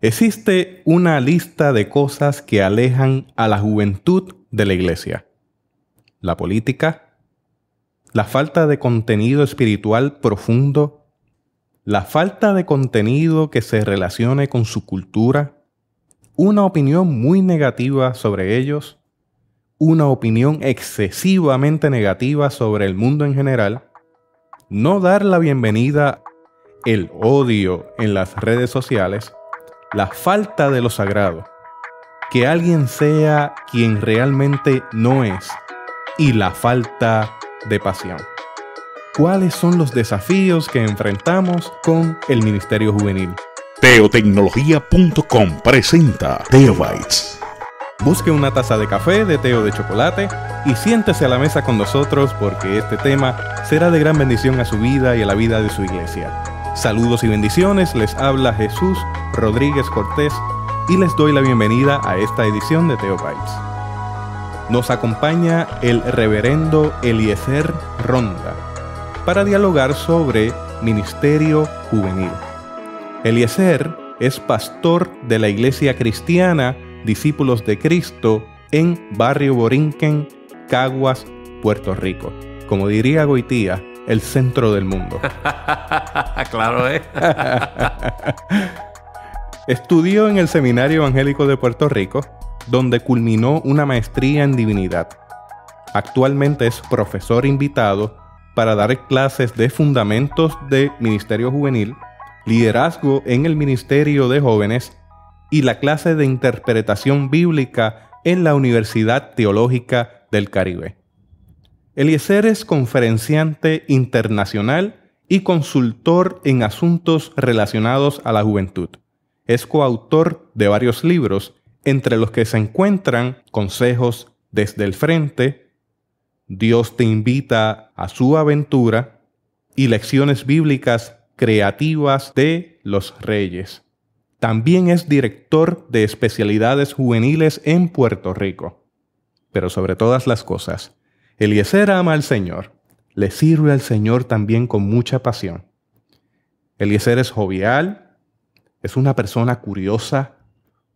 Existe una lista de cosas que alejan a la juventud de la iglesia. La política, la falta de contenido espiritual profundo, la falta de contenido que se relacione con su cultura, una opinión muy negativa sobre ellos, una opinión excesivamente negativa sobre el mundo en general, no dar la bienvenida, el odio en las redes sociales, la falta de lo sagrado, que alguien sea quien realmente no es, y la falta de pasión. ¿Cuáles son los desafíos que enfrentamos con el Ministerio Juvenil? Teotecnología.com presenta Teobytes. Busque una taza de café, de té o de chocolate y siéntese a la mesa con nosotros porque este tema será de gran bendición a su vida y a la vida de su iglesia. Saludos y bendiciones, les habla Jesús Rodríguez Cortés y les doy la bienvenida a esta edición de Teobytes. Nos acompaña el reverendo Eliezer Ronda para dialogar sobre Ministerio Juvenil. Eliezer es pastor de la Iglesia Cristiana Discípulos de Cristo en Barrio Borinquen, Caguas, Puerto Rico. Como diría Goitía, el centro del mundo. Claro, ¿eh? Estudió en el Seminario Evangélico de Puerto Rico, donde culminó una maestría en divinidad. Actualmente es profesor invitado para dar clases de fundamentos de Ministerio Juvenil, liderazgo en el Ministerio de Jóvenes y la clase de interpretación bíblica en la Universidad Teológica del Caribe. Eliezer es conferenciante internacional y consultor en asuntos relacionados a la juventud. Es coautor de varios libros, entre los que se encuentran Consejos desde el Frente, Dios te invita a su aventura y Lecciones bíblicas creativas de los Reyes. También es director de especialidades juveniles en Puerto Rico. Pero sobre todas las cosas, Eliezer ama al Señor, le sirve al Señor también con mucha pasión. Eliezer es jovial, es una persona curiosa,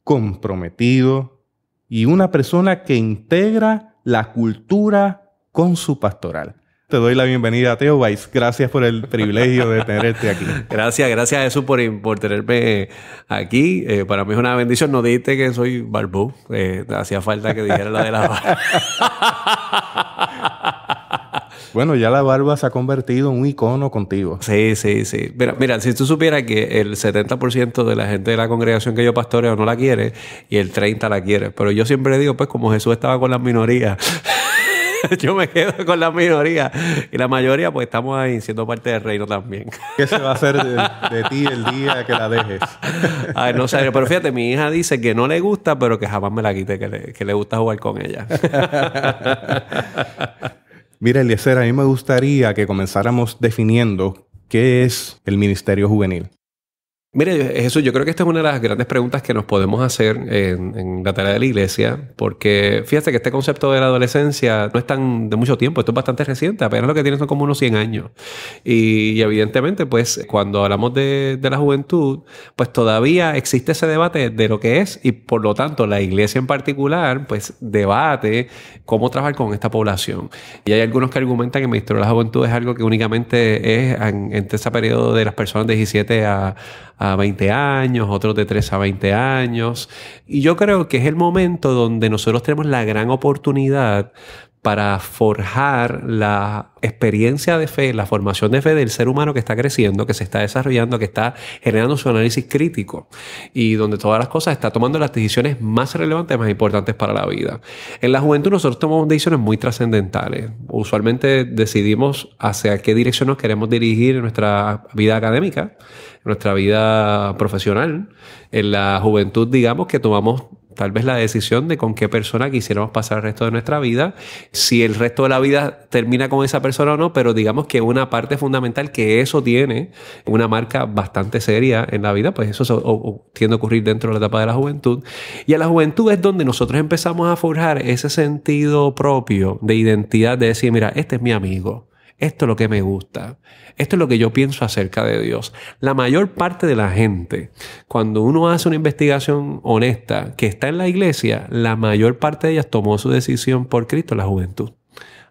comprometido y una persona que integra la cultura con su pastoral. Te doy la bienvenida a Teobytes. Gracias por el privilegio de tenerte aquí. Gracias Jesús por tenerme aquí. Para mí es una bendición. No dijiste que soy barbú. Hacía falta que dijera la de la barba. Bueno, ya la barba se ha convertido en un icono contigo. Sí. Mira, si tú supieras que el 70% de la gente de la congregación que yo pastoreo no la quiere y el 30% la quiere. Pero yo siempre digo, pues como Jesús estaba con las minorías, yo me quedo con la minoría. Y la mayoría, pues estamos ahí siendo parte del reino también. ¿Qué se va a hacer de ti el día que la dejes? Ay, no sé. Pero fíjate, mi hija dice que no le gusta, pero que jamás me la quite, que le gusta jugar con ella. Mira, Eliezer, a mí me gustaría que comenzáramos definiendo qué es el Ministerio Juvenil. Mire, Jesús, yo creo que esta es una de las grandes preguntas que nos podemos hacer en la tarea de la iglesia, porque fíjate que este concepto de la adolescencia no es tan de mucho tiempo, esto es bastante reciente, apenas lo que tiene son como unos 100 años. Y evidentemente, pues, cuando hablamos de la juventud, pues todavía existe ese debate de lo que es y por lo tanto la iglesia en particular, pues, debate cómo trabajar con esta población. Y hay algunos que argumentan que el Ministerio de la Juventud es algo que únicamente es entre ese periodo de las personas de 17 a 20 años, otros de 3 a 20 años. Y yo creo que es el momento donde nosotros tenemos la gran oportunidad para forjar la experiencia de fe, la formación de fe del ser humano que está creciendo, que se está desarrollando, que está generando su análisis crítico y donde todas las cosas está tomando las decisiones más relevantes, más importantes para la vida. En la juventud nosotros tomamos decisiones muy trascendentales. Usualmente decidimos hacia qué dirección nos queremos dirigir en nuestra vida académica, en nuestra vida profesional. En la juventud, digamos que tomamos tal vez la decisión de con qué persona quisiéramos pasar el resto de nuestra vida, si el resto de la vida termina con esa persona o no, pero digamos que una parte fundamental que eso tiene una marca bastante seria en la vida, pues eso tiende a ocurrir dentro de la etapa de la juventud. Y a la juventud es donde nosotros empezamos a forjar ese sentido propio de identidad, de decir, mira, este es mi amigo. esto es lo que me gusta, esto es lo que yo pienso acerca de Dios. La mayor parte de la gente, cuando uno hace una investigación honesta que está en la iglesia, la mayor parte de ellas tomó su decisión por Cristo en la juventud.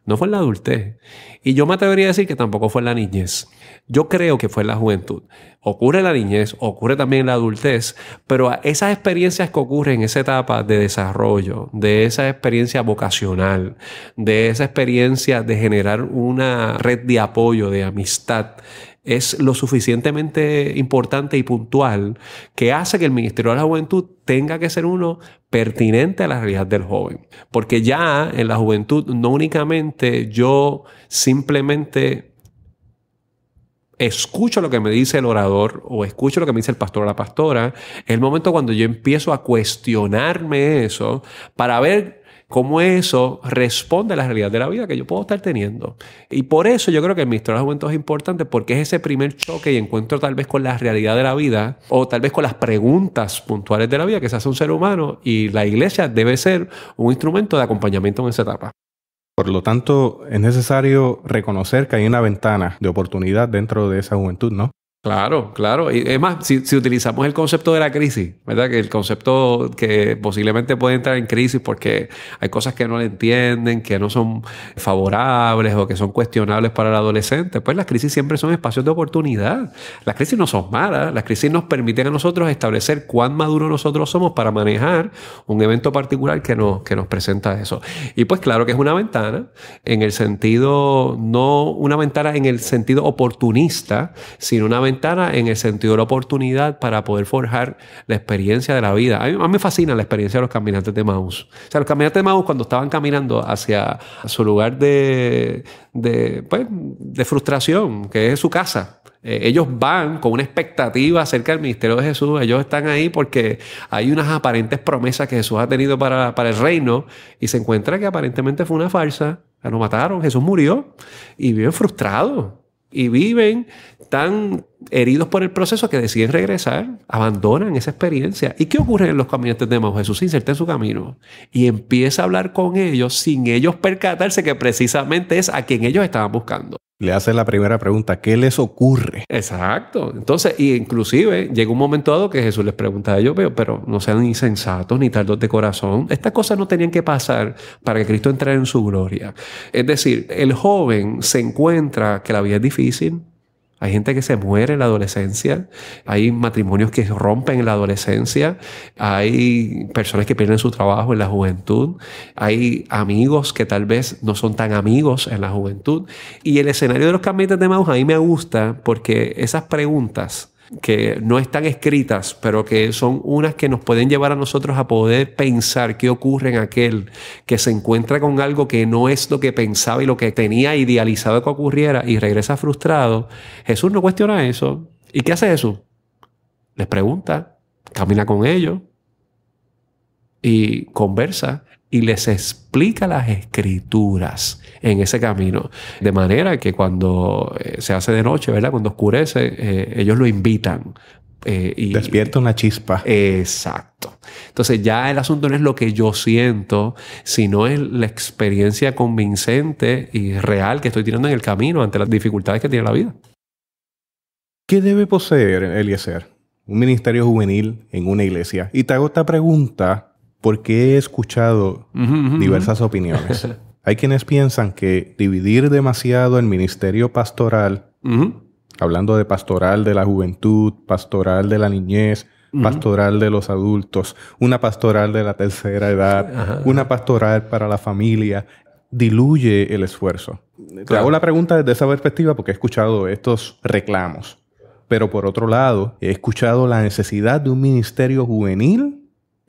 No fue en la adultez. Y yo me atrevería a decir que tampoco fue en la niñez. Yo creo que fue en la juventud. Ocurre en la niñez, ocurre también en la adultez, pero esas experiencias que ocurren en esa etapa de desarrollo, de esa experiencia vocacional, de esa experiencia de generar una red de apoyo, de amistad, es lo suficientemente importante y puntual que hace que el Ministerio de la Juventud tenga que ser uno pertinente a la realidad del joven. Porque ya en la juventud no únicamente yo simplemente escucho lo que me dice el orador o escucho lo que me dice el pastor o la pastora, es el momento cuando yo empiezo a cuestionarme eso para ver cómo eso responde a la realidad de la vida que yo puedo estar teniendo. Y por eso yo creo que el Ministerio de la Juventud es importante, porque es ese primer choque y encuentro tal vez con la realidad de la vida o tal vez con las preguntas puntuales de la vida que se hace un ser humano, y la iglesia debe ser un instrumento de acompañamiento en esa etapa. Por lo tanto, es necesario reconocer que hay una ventana de oportunidad dentro de esa juventud, ¿no? Claro, claro. Y es más, si utilizamos el concepto de la crisis, ¿verdad? Que el concepto que posiblemente puede entrar en crisis porque hay cosas que no le entienden, que no son favorables o que son cuestionables para el adolescente, pues las crisis siempre son espacios de oportunidad. Las crisis no son malas. Las crisis nos permiten a nosotros establecer cuán maduros nosotros somos para manejar un evento particular que nos presenta eso. Y pues claro que es una ventana en el sentido, no una ventana en el sentido oportunista, sino una ventana en el sentido de la oportunidad para poder forjar la experiencia de la vida. A mí me fascina la experiencia de los caminantes de Emaús. O sea, los caminantes de Emaús, cuando estaban caminando hacia su lugar de frustración, que es su casa, ellos van con una expectativa acerca del ministerio de Jesús. Ellos están ahí porque hay unas aparentes promesas que Jesús ha tenido para el reino, y se encuentra que aparentemente fue una farsa. Lo mataron, Jesús murió, y viven frustrados. Y viven tan heridos por el proceso que deciden regresar, abandonan esa experiencia. ¿Y qué ocurre en los caminantes de Emaús? Jesús se inserta en su camino y empieza a hablar con ellos sin ellos percatarse que precisamente es a quien ellos estaban buscando. Le hace la primera pregunta: ¿qué les ocurre? Exacto. Entonces, y inclusive llega un momento dado que Jesús les pregunta a ellos: pero no sean insensatos ni tardos de corazón. Estas cosas no tenían que pasar para que Cristo entrara en su gloria. Es decir, el joven se encuentra que la vida es difícil. Hay gente que se muere en la adolescencia. Hay matrimonios que rompen en la adolescencia. Hay personas que pierden su trabajo en la juventud. Hay amigos que tal vez no son tan amigos en la juventud. Y el escenario de los caminantes de Emaús a mí me gusta porque esas preguntas que no están escritas, pero que son unas que nos pueden llevar a nosotros a poder pensar qué ocurre en aquel que se encuentra con algo que no es lo que pensaba y lo que tenía idealizado que ocurriera y regresa frustrado. Jesús no cuestiona eso. ¿Y qué hace Jesús? Les pregunta, camina con ellos y conversa y les explica las escrituras en ese camino. De manera que cuando se hace de noche, ¿verdad? Cuando oscurece, ellos lo invitan. Y despierta una chispa. Exacto. Entonces ya el asunto no es lo que yo siento, sino es la experiencia convincente y real que estoy teniendo en el camino ante las dificultades que tiene la vida. ¿Qué debe poseer, Eliezer, un ministerio juvenil en una iglesia? Y te hago esta pregunta porque he escuchado diversas opiniones. Hay quienes piensan que dividir demasiado el ministerio pastoral, hablando de pastoral de la juventud, pastoral de la niñez, pastoral de los adultos, una pastoral de la tercera edad, una pastoral para la familia, diluye el esfuerzo. Claro. Te hago la pregunta desde esa perspectiva porque he escuchado estos reclamos. Pero por otro lado, he escuchado la necesidad de un ministerio juvenil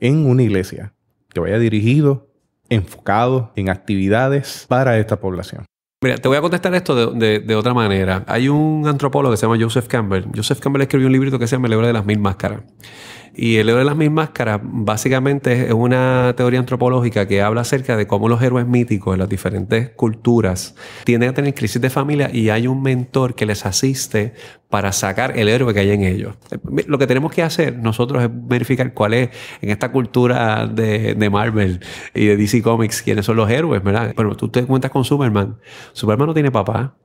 en una iglesia que vaya dirigido, enfocado en actividades para esta población. Mira, te voy a contestar esto de otra manera. Hay un antropólogo que se llama Joseph Campbell. Joseph Campbell escribió un librito que se llama El héroe de las mil máscaras. Y el héroe de las mil máscaras básicamente es una teoría antropológica que habla acerca de cómo los héroes míticos en las diferentes culturas tienden a tener crisis de familia y hay un mentor que les asiste para sacar el héroe que hay en ellos. Lo que tenemos que hacer nosotros es verificar cuál es en esta cultura de Marvel y de DC Comics quiénes son los héroes, ¿verdad? Bueno, tú te cuentas con Superman. Superman no tiene papá.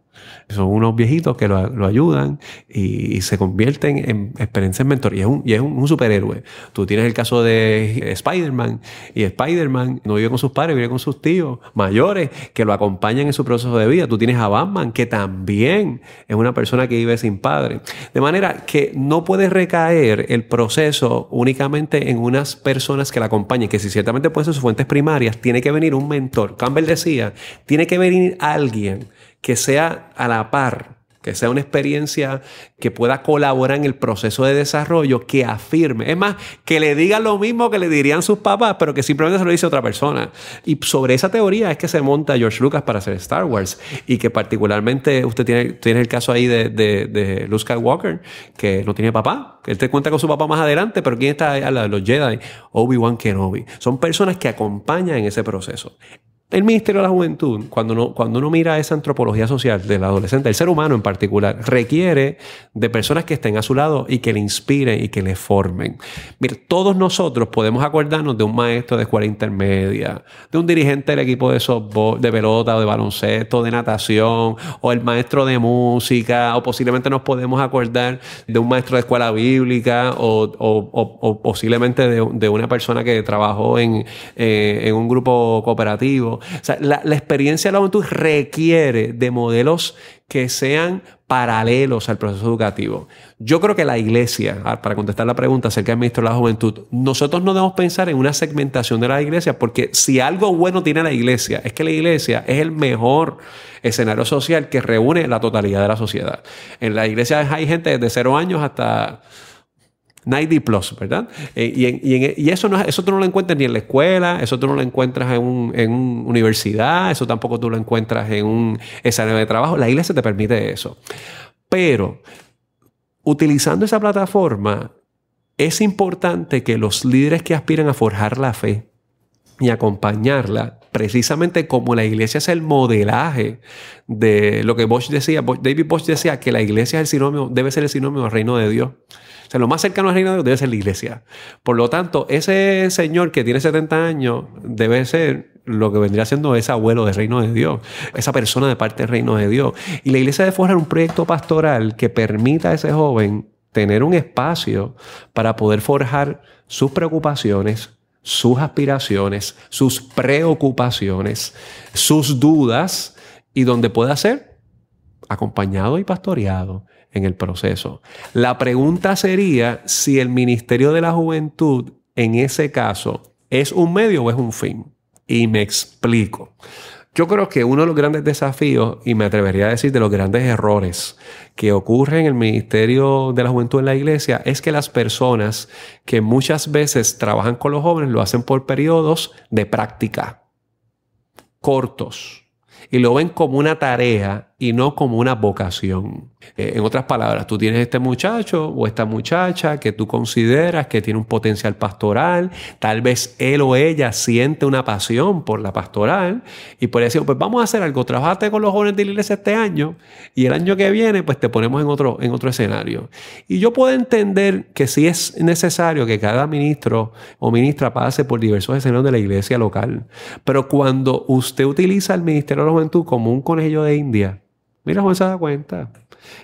Son unos viejitos que lo ayudan y se convierten en experiencias mentoría. Y es un superhéroe. Tú tienes el caso de Spider-Man, y Spider-Man no vive con sus padres, vive con sus tíos mayores que lo acompañan en su proceso de vida. Tú tienes a Batman, que también es una persona que vive sin padre. De manera que no puede recaer el proceso únicamente en unas personas que la acompañen, que si ciertamente pueden ser sus fuentes primarias, tiene que venir un mentor. Campbell decía, tiene que venir alguien que sea a la par, que sea una experiencia que pueda colaborar en el proceso de desarrollo, que afirme. Es más, que le digan lo mismo que le dirían sus papás, pero que simplemente se lo dice otra persona. Y sobre esa teoría es que se monta George Lucas para hacer Star Wars. Y que particularmente usted tiene el caso ahí de Luke Skywalker, que no tiene papá. Él te cuenta con su papá más adelante, pero ¿quién está a los Jedi? Obi-Wan Kenobi. Son personas que acompañan en ese proceso. El Ministerio de la Juventud, cuando uno mira esa antropología social del adolescente, el ser humano en particular, requiere de personas que estén a su lado y que le inspiren y que le formen. Mira, todos nosotros podemos acordarnos de un maestro de escuela intermedia, de un dirigente del equipo de softball, de pelota o de baloncesto, de natación, o el maestro de música, o posiblemente nos podemos acordar de un maestro de escuela bíblica, o posiblemente de una persona que trabajó en un grupo cooperativo. O sea, la experiencia de la juventud requiere de modelos que sean paralelos al proceso educativo. Yo creo que la iglesia, para contestar la pregunta acerca del ministro de la juventud, nosotros no debemos pensar en una segmentación de la iglesia, porque si algo bueno tiene la iglesia, es que la iglesia es el mejor escenario social que reúne la totalidad de la sociedad. En la iglesia hay gente desde 0 años hasta 90 plus, ¿verdad? Y eso tú no lo encuentras ni en la escuela, eso tú no lo encuentras en una universidad, eso tampoco tú lo encuentras en un escenario de trabajo. La iglesia te permite eso. Pero utilizando esa plataforma, es importante que los líderes que aspiran a forjar la fe y acompañarla, precisamente como la iglesia es el modelaje de lo que David Bosch decía, que la iglesia debe ser el sinónimo del reino de Dios. O sea, lo más cercano al reino de Dios debe ser la iglesia. Por lo tanto, ese señor que tiene 70 años debe ser lo que vendría siendo ese abuelo del reino de Dios, esa persona de parte del reino de Dios. Y la iglesia debe forjar un proyecto pastoral que permita a ese joven tener un espacio para poder forjar sus preocupaciones, sus aspiraciones, sus preocupaciones, sus dudas, y donde pueda ser acompañado y pastoreado en el proceso. La pregunta sería si el Ministerio de la Juventud en ese caso es un medio o es un fin. Y me explico. Yo creo que uno de los grandes desafíos, y me atrevería a decir de los grandes errores que ocurren en el Ministerio de la Juventud en la iglesia, es que las personas que muchas veces trabajan con los jóvenes lo hacen por periodos de práctica cortos y lo ven como una tarea y no como una vocación. En otras palabras, tú tienes este muchacho o esta muchacha que tú consideras que tiene un potencial pastoral, tal vez él o ella siente una pasión por la pastoral y por decir, pues vamos a hacer algo, trabajate con los jóvenes de la iglesia este año y el año que viene pues te ponemos en otro escenario. Y yo puedo entender que sí es necesario que cada ministro o ministra pase por diversos escenarios de la iglesia local, pero cuando usted utiliza el Ministerio de la Juventud como un conejillo de India, mira, Juan se da cuenta.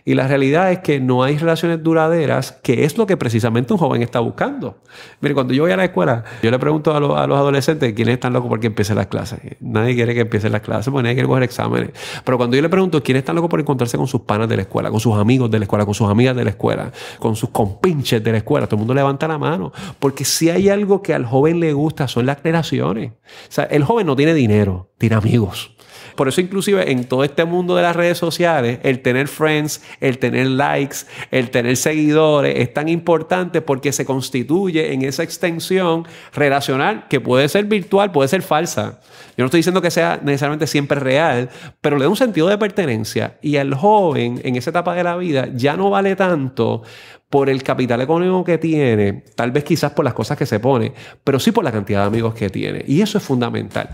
Y la realidad es que no hay relaciones duraderas, que es lo que precisamente un joven está buscando. Mire, cuando yo voy a la escuela, yo le pregunto a los adolescentes quiénes están locos porque empiecen las clases. Nadie quiere que empiecen las clases porque nadie quiere coger exámenes. Pero cuando yo le pregunto quiénes están locos por encontrarse con sus panas de la escuela, con sus amigos de la escuela, con sus amigas de la escuela, con sus compinches de la escuela, todo el mundo levanta la mano. Porque si hay algo que al joven le gusta son las relaciones. O sea, el joven no tiene dinero, tiene amigos. Por eso inclusive en todo este mundo de las redes sociales, el tener friends, el tener likes, el tener seguidores es tan importante porque se constituye en esa extensión relacional que puede ser virtual, puede ser falsa. Yo no estoy diciendo que sea necesariamente siempre real, pero le da un sentido de pertenencia. Y al joven en esa etapa de la vida ya no vale tanto por el capital económico que tiene, tal vez quizás por las cosas que se pone, pero sí por la cantidad de amigos que tiene. Y eso es fundamental.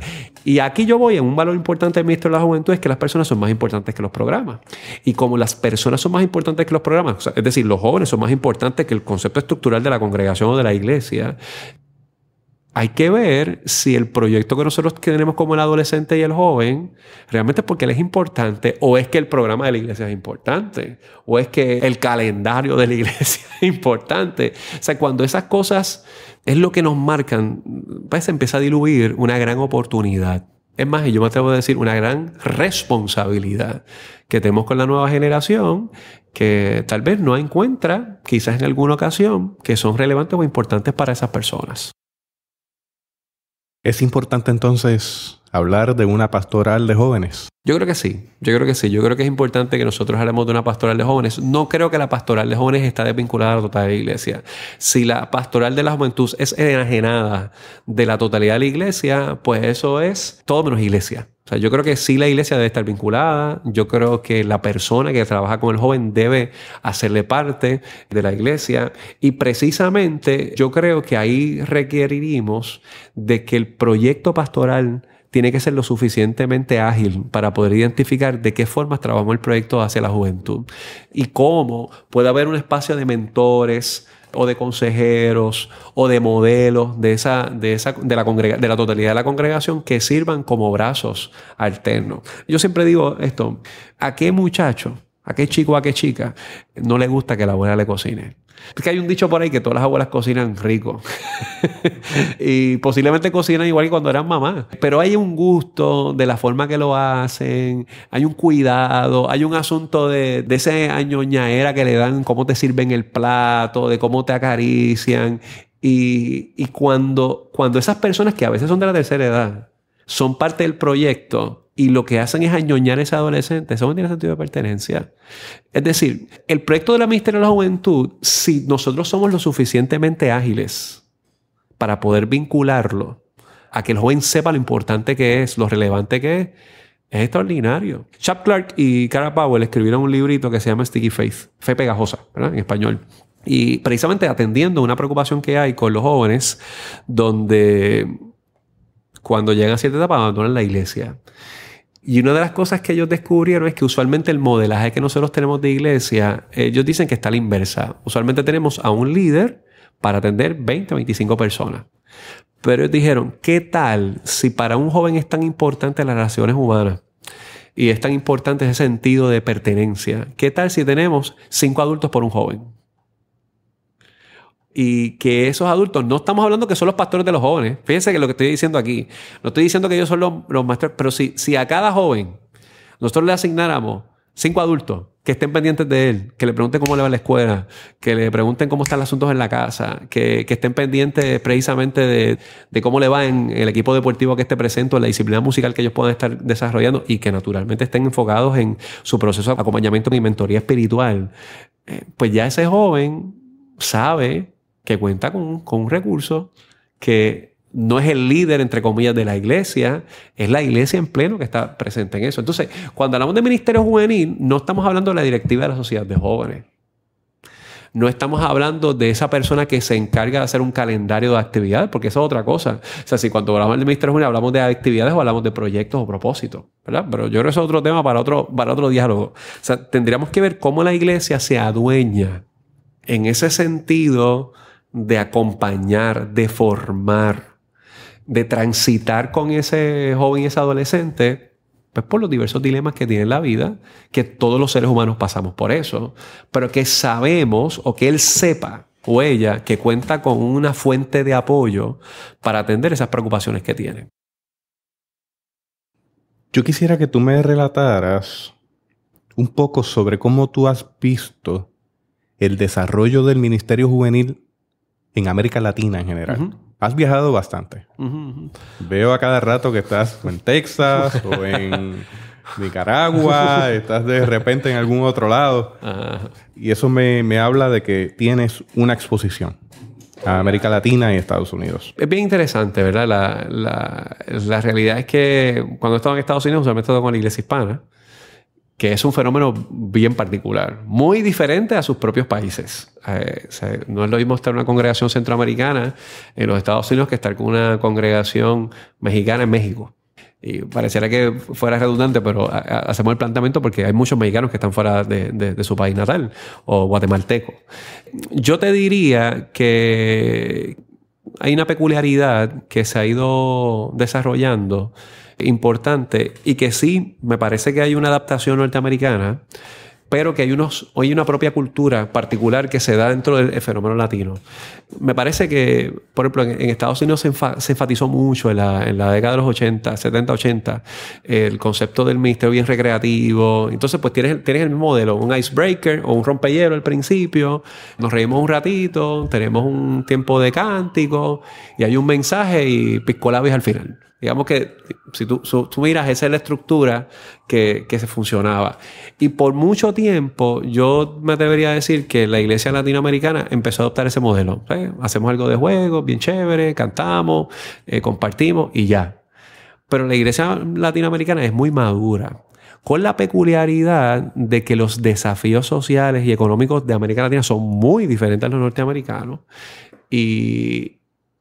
Y aquí yo voy en un valor importante del Ministerio de la Juventud, es que las personas son más importantes que los programas. Y como las personas son más importantes que los programas, o sea, es decir, los jóvenes son más importantes que el concepto estructural de la congregación o de la iglesia, hay que ver si el proyecto que nosotros tenemos como el adolescente y el joven realmente es porque él es importante, o es que el programa de la iglesia es importante, o es que el calendario de la iglesia es importante. O sea, cuando esas cosas es lo que nos marcan, pues se empieza a diluir una gran oportunidad. Es más, y yo me atrevo a decir, una gran responsabilidad que tenemos con la nueva generación, que tal vez no encuentra, quizás en alguna ocasión, que son relevantes o importantes para esas personas. ¿Es importante entonces hablar de una pastoral de jóvenes? Yo creo que sí. Yo creo que es importante que nosotros hablemos de una pastoral de jóvenes. No creo que la pastoral de jóvenes está desvinculada a la totalidad de la iglesia. Si la pastoral de la juventud es enajenada de la totalidad de la iglesia, pues eso es todo menos iglesia. O sea, yo creo que sí la iglesia debe estar vinculada. Yo creo que la persona que trabaja con el joven debe hacerle parte de la iglesia. Y precisamente yo creo que ahí requeriríamos de que el proyecto pastoral tiene que ser lo suficientemente ágil para poder identificar de qué formas trabajamos el proyecto hacia la juventud y cómo puede haber un espacio de mentores o de consejeros o de modelos de la totalidad de la congregación que sirvan como brazos alternos. Yo siempre digo esto: ¿a qué muchacho, a qué chico, a qué chica no le gusta que la abuela le cocine? Porque hay un dicho por ahí que todas las abuelas cocinan rico y posiblemente cocinan igual que cuando eran mamás, pero hay un gusto de la forma que lo hacen, hay un cuidado, hay un asunto de esa añoñaera que le dan, cómo te sirven el plato, de cómo te acarician. Y cuando esas personas, que a veces son de la tercera edad, son parte del proyecto y lo que hacen es añoñar a ese adolescente, eso no tiene sentido de pertenencia. Es decir, el proyecto de la Ministerio de la Juventud, si nosotros somos lo suficientemente ágiles para poder vincularlo a que el joven sepa lo importante que es, lo relevante que es extraordinario. Chap Clark y Cara Powell escribieron un librito que se llama Sticky Faith, Fe Pegajosa, ¿verdad? En español. Y precisamente atendiendo una preocupación que hay con los jóvenes, donde cuando llegan a cierta etapa abandonan la iglesia. Y una de las cosas que ellos descubrieron es que usualmente el modelaje que nosotros tenemos de iglesia, ellos dicen que está a la inversa. Usualmente tenemos a un líder para atender 20 o 25 personas. Pero ellos dijeron, ¿qué tal si para un joven es tan importante las relaciones humanas y es tan importante ese sentido de pertenencia? ¿Qué tal si tenemos 5 adultos por un joven? Y que esos adultos, no estamos hablando que son los pastores de los jóvenes. Fíjense que lo que estoy diciendo aquí, no estoy diciendo que ellos son los maestros, pero si a cada joven nosotros le asignáramos 5 adultos que estén pendientes de él, que le pregunten cómo le va en la escuela, que le pregunten cómo están los asuntos en la casa, que estén pendientes precisamente de cómo le va en el equipo deportivo que esté presente, en la disciplina musical que ellos puedan estar desarrollando y que naturalmente estén enfocados en su proceso de acompañamiento y mentoría espiritual, pues ya ese joven sabe que cuenta con un recurso que no es el líder, entre comillas, de la iglesia, es la iglesia en pleno que está presente en eso. Entonces, cuando hablamos de ministerio juvenil, no estamos hablando de la directiva de la sociedad de jóvenes. No estamos hablando de esa persona que se encarga de hacer un calendario de actividades, porque eso es otra cosa. O sea, si cuando hablamos del ministerio juvenil hablamos de actividades o hablamos de proyectos o propósitos, ¿verdad? Pero yo creo que eso es otro tema para otro diálogo. O sea, tendríamos que ver cómo la iglesia se adueña en ese sentido de acompañar, de formar, de transitar con ese joven y ese adolescente, pues por los diversos dilemas que tiene la vida, que todos los seres humanos pasamos por eso, pero que sabemos o que él sepa o ella que cuenta con una fuente de apoyo para atender esas preocupaciones que tiene. Yo quisiera que tú me relataras un poco sobre cómo tú has visto el desarrollo del ministerio juvenil en América Latina en general. Uh-huh. Has viajado bastante. Uh-huh. Veo a cada rato que estás en Texas o en Nicaragua, estás de repente en algún otro lado. Uh-huh. Y eso me habla de que tienes una exposición a América Latina y Estados Unidos. Es bien interesante, ¿verdad? La realidad es que cuando he estado en Estados Unidos, usualmente he estado con la iglesia hispana, que es un fenómeno bien particular, muy diferente a sus propios países. O sea, no es lo mismo estar en una congregación centroamericana en los Estados Unidos que estar con una congregación mexicana en México. Y pareciera que fuera redundante, pero hacemos el planteamiento porque hay muchos mexicanos que están fuera de su país natal o guatemalteco. Yo te diría que hay una peculiaridad que se ha ido desarrollando importante y que sí, me parece que hay una adaptación norteamericana, pero que hay una propia cultura particular que se da dentro del fenómeno latino. Me parece que, por ejemplo, en Estados Unidos se enfatizó mucho en la década de los 80, 70, 80, el concepto del ministerio bien recreativo. Entonces, pues tienes el mismo modelo, un icebreaker o un rompehielo al principio, nos reímos un ratito, tenemos un tiempo de cántico y hay un mensaje y pisco labios al final. Digamos que si tú miras, esa es la estructura que se funcionaba. Y por mucho tiempo yo me atrevería a decir que la iglesia latinoamericana empezó a adoptar ese modelo. Hacemos algo de juego, bien chévere, cantamos, compartimos y ya. Pero la iglesia latinoamericana es muy madura, con la peculiaridad de que los desafíos sociales y económicos de América Latina son muy diferentes a los norteamericanos.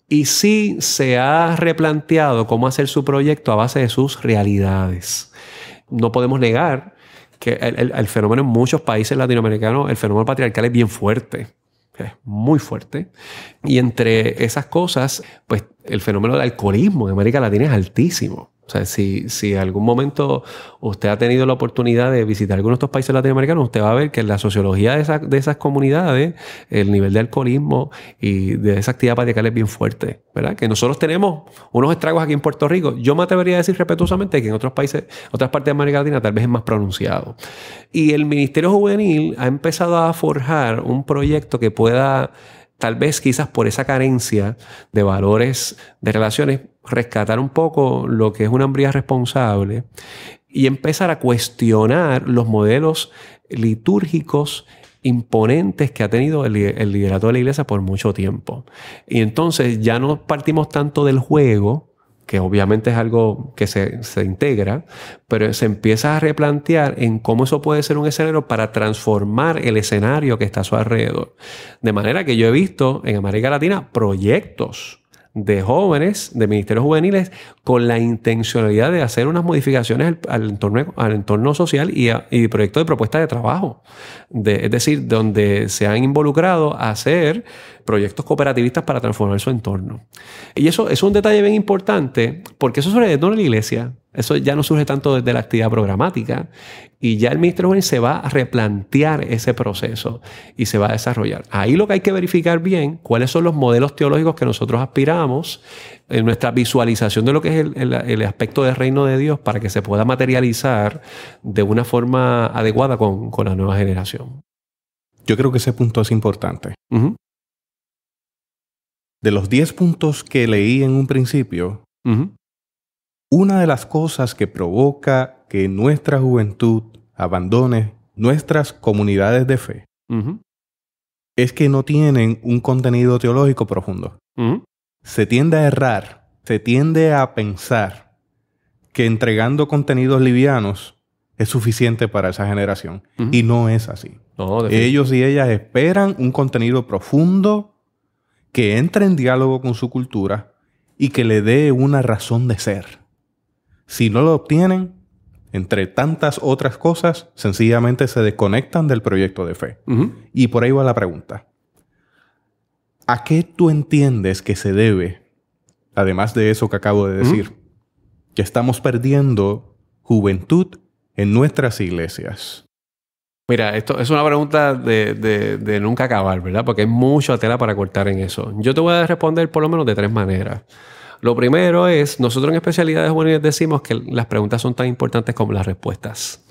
Y sí se ha replanteado cómo hacer su proyecto a base de sus realidades. No podemos negar que el fenómeno en muchos países latinoamericanos, el fenómeno patriarcal es bien fuerte. Es muy fuerte. Y entre esas cosas, pues el fenómeno del alcoholismo en América Latina es altísimo. O sea, si en algún momento usted ha tenido la oportunidad de visitar algunos de estos países latinoamericanos, usted va a ver que en la sociología de esas comunidades, el nivel de alcoholismo y de esa actividad patriarcal es bien fuerte, ¿verdad? Que nosotros tenemos unos estragos aquí en Puerto Rico. Yo me atrevería a decir respetuosamente que en otros países, otras partes de América Latina, tal vez es más pronunciado. Y el Ministerio Juvenil ha empezado a forjar un proyecto que pueda, tal vez quizás por esa carencia de valores de relaciones, rescatar un poco lo que es una hombría responsable y empezar a cuestionar los modelos litúrgicos imponentes que ha tenido el liderato de la iglesia por mucho tiempo. Y entonces ya no partimos tanto del juego, que obviamente es algo que se integra, pero se empieza a replantear en cómo eso puede ser un escenario para transformar el escenario que está a su alrededor. De manera que yo he visto en América Latina proyectos de jóvenes, de ministerios juveniles, con la intencionalidad de hacer unas modificaciones al entorno social y proyectos de propuesta de trabajo. Es decir, donde se han involucrado a hacer proyectos cooperativistas para transformar su entorno. Y eso es un detalle bien importante porque eso surge dentro de la iglesia. Eso ya no surge tanto desde la actividad programática y ya el Ministerio Juvenil se va a replantear ese proceso y se va a desarrollar. Ahí lo que hay que verificar bien cuáles son los modelos teológicos que nosotros aspiramos en nuestra visualización de lo que es el aspecto del reino de Dios para que se pueda materializar de una forma adecuada con la nueva generación. Yo creo que ese punto es importante. Uh-huh. De los 10 puntos que leí en un principio, Uh-huh. una de las cosas que provoca que nuestra juventud abandone nuestras comunidades de fe Uh-huh. es que no tienen un contenido teológico profundo. Uh-huh. Se tiende a errar, se tiende a pensar que entregando contenidos livianos es suficiente para esa generación. Uh-huh. Y no es así. No, Ellos y ellas esperan un contenido profundo que entre en diálogo con su cultura y que le dé una razón de ser. Si no lo obtienen, entre tantas otras cosas, sencillamente se desconectan del proyecto de fe. Uh-huh. Y por ahí va la pregunta. ¿A qué tú entiendes que se debe, además de eso que acabo de decir, que estamos perdiendo juventud en nuestras iglesias? Mira, esto es una pregunta de nunca acabar, ¿verdad? Porque hay mucha tela para cortar en eso. Yo te voy a responder por lo menos de 3 maneras. Lo primero es, nosotros en especialidades juveniles decimos que las preguntas son tan importantes como las respuestas.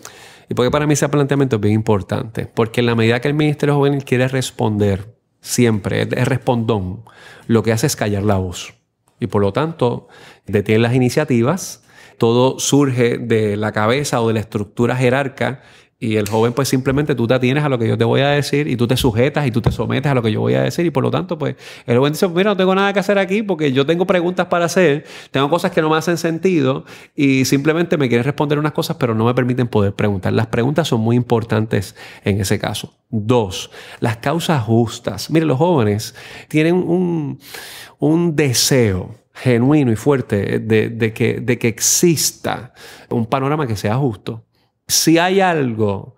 Y porque para mí ese planteamiento es bien importante. Porque en la medida que el Ministerio Juvenil quiere responder, siempre es respondón, lo que hace es callar la voz. Y por lo tanto, detiene las iniciativas, todo surge de la cabeza o de la estructura jerarca. Y el joven, pues simplemente tú te atienes a lo que yo te voy a decir y tú te sujetas y tú te sometes a lo que yo voy a decir. Y por lo tanto, pues el joven dice, mira, no tengo nada que hacer aquí porque yo tengo preguntas para hacer, tengo cosas que no me hacen sentido y simplemente me quieren responder unas cosas, pero no me permiten poder preguntar. Las preguntas son muy importantes en ese caso. 2, las causas justas. Mire, los jóvenes tienen un deseo genuino y fuerte de que exista un panorama que sea justo. Si hay algo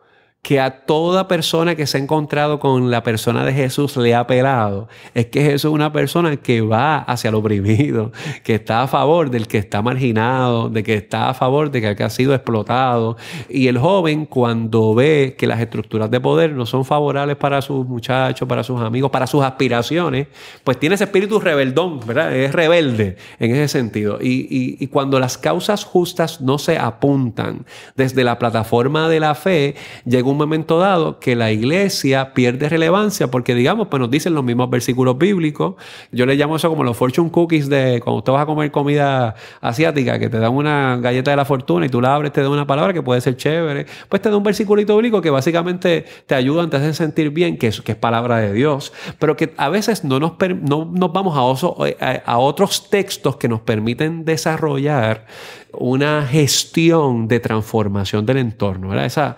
que a toda persona que se ha encontrado con la persona de Jesús le ha apelado es que Jesús es una persona que va hacia el oprimido, que está a favor del que está marginado, de que está a favor de que ha sido explotado. Y el joven, cuando ve que las estructuras de poder no son favorables para sus muchachos, para sus amigos, para sus aspiraciones, pues tiene ese espíritu rebeldón, ¿verdad? Es rebelde en ese sentido. Y cuando las causas justas no se apuntan desde la plataforma de la fe, llega un momento dado que la iglesia pierde relevancia porque, digamos, pues nos dicen los mismos versículos bíblicos. Yo le llamo eso como los fortune cookies de cuando usted vas a comer comida asiática, que te dan una galleta de la fortuna y tú la abres, te da una palabra que puede ser chévere. Pues te da un versículito bíblico que básicamente te ayudan, te hacen sentir bien, que es palabra de Dios, pero que a veces no nos vamos a otros textos que nos permiten desarrollar una gestión de transformación del entorno, ¿verdad?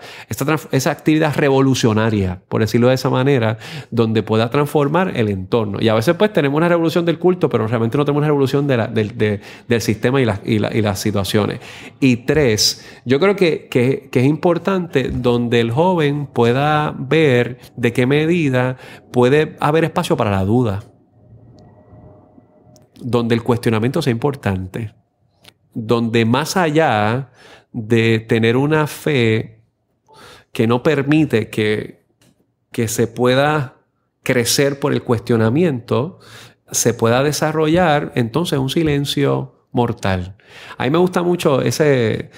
Esa actividad revolucionaria, por decirlo de esa manera, donde pueda transformar el entorno. Y a veces pues tenemos una revolución del culto, pero realmente no tenemos una revolución del sistema y las situaciones. Y 3, yo creo que es importante donde el joven pueda ver de qué medida puede haber espacio para la duda, donde el cuestionamiento sea importante, donde más allá de tener una fe que no permite que se pueda crecer por el cuestionamiento, se pueda desarrollar entonces un silencio mortal. A mí me gusta mucho ese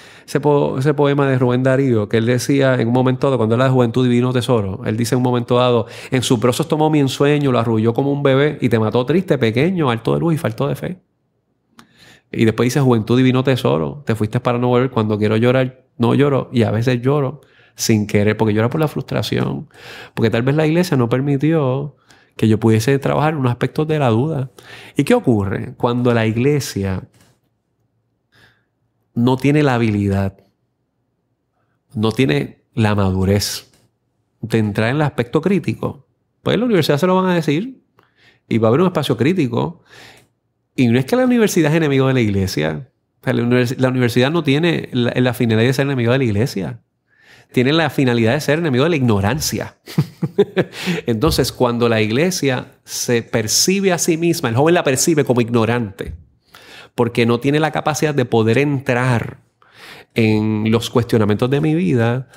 poema de Rubén Darío, que él decía en un momento dado, cuando era de juventud divino tesoro, él dice en un momento dado: en sus brazos tomó mi ensueño, lo arrulló como un bebé y te mató triste, pequeño, alto de luz y falto de fe. Y después dice: juventud divino tesoro, te fuiste para no volver, cuando quiero llorar no lloro y a veces lloro sin querer, porque lloro por la frustración, porque tal vez la iglesia no permitió que yo pudiese trabajar en unos aspectos de la duda. ¿Y qué ocurre cuando la iglesia no tiene la habilidad, no tiene la madurez de entrar en el aspecto crítico? Pues en la universidad se lo van a decir y va a haber un espacio crítico. Y no es que la universidad es enemigo de la iglesia. O sea, la universidad no tiene la finalidad de ser enemigo de la iglesia. Tiene la finalidad de ser enemigo de la ignorancia. Entonces, cuando la iglesia se percibe a sí misma, el joven la percibe como ignorante, porque no tiene la capacidad de poder entrar en los cuestionamientos de mi vida,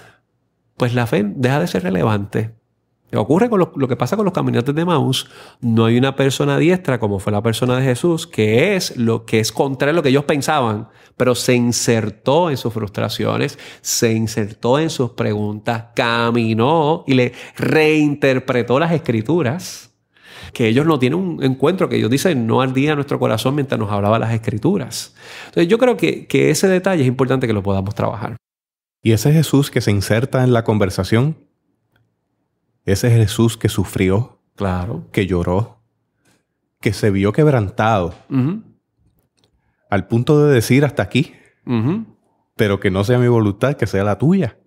pues la fe deja de ser relevante. Ocurre con lo que pasa con los caminantes de Emaús. No hay una persona diestra como fue la persona de Jesús, que es lo que es contrario a lo que ellos pensaban, pero se insertó en sus frustraciones, se insertó en sus preguntas, caminó y le reinterpretó las escrituras, que ellos no tienen un encuentro que ellos dicen: no ardía nuestro corazón mientras nos hablaba las escrituras. Entonces yo creo que ese detalle es importante que lo podamos trabajar. Y ese Jesús que se inserta en la conversación, ese Jesús que sufrió, claro, que lloró, que se vio quebrantado, al punto de decir: hasta aquí, pero que no sea mi voluntad, que sea la tuya.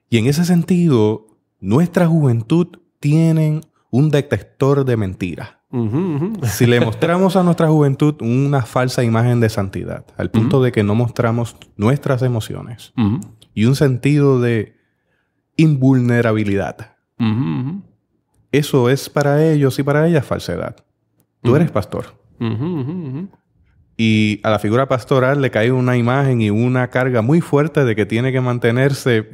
Y en ese sentido, nuestra juventud tiene un detector de mentiras. Si le mostramos a nuestra juventud una falsa imagen de santidad, al punto de que no mostramos nuestras emociones y un sentido de invulnerabilidad, eso es para ellos y para ellas falsedad. Tú eres pastor. Y a la figura pastoral le cae una imagen y una carga muy fuerte de que tiene que mantenerse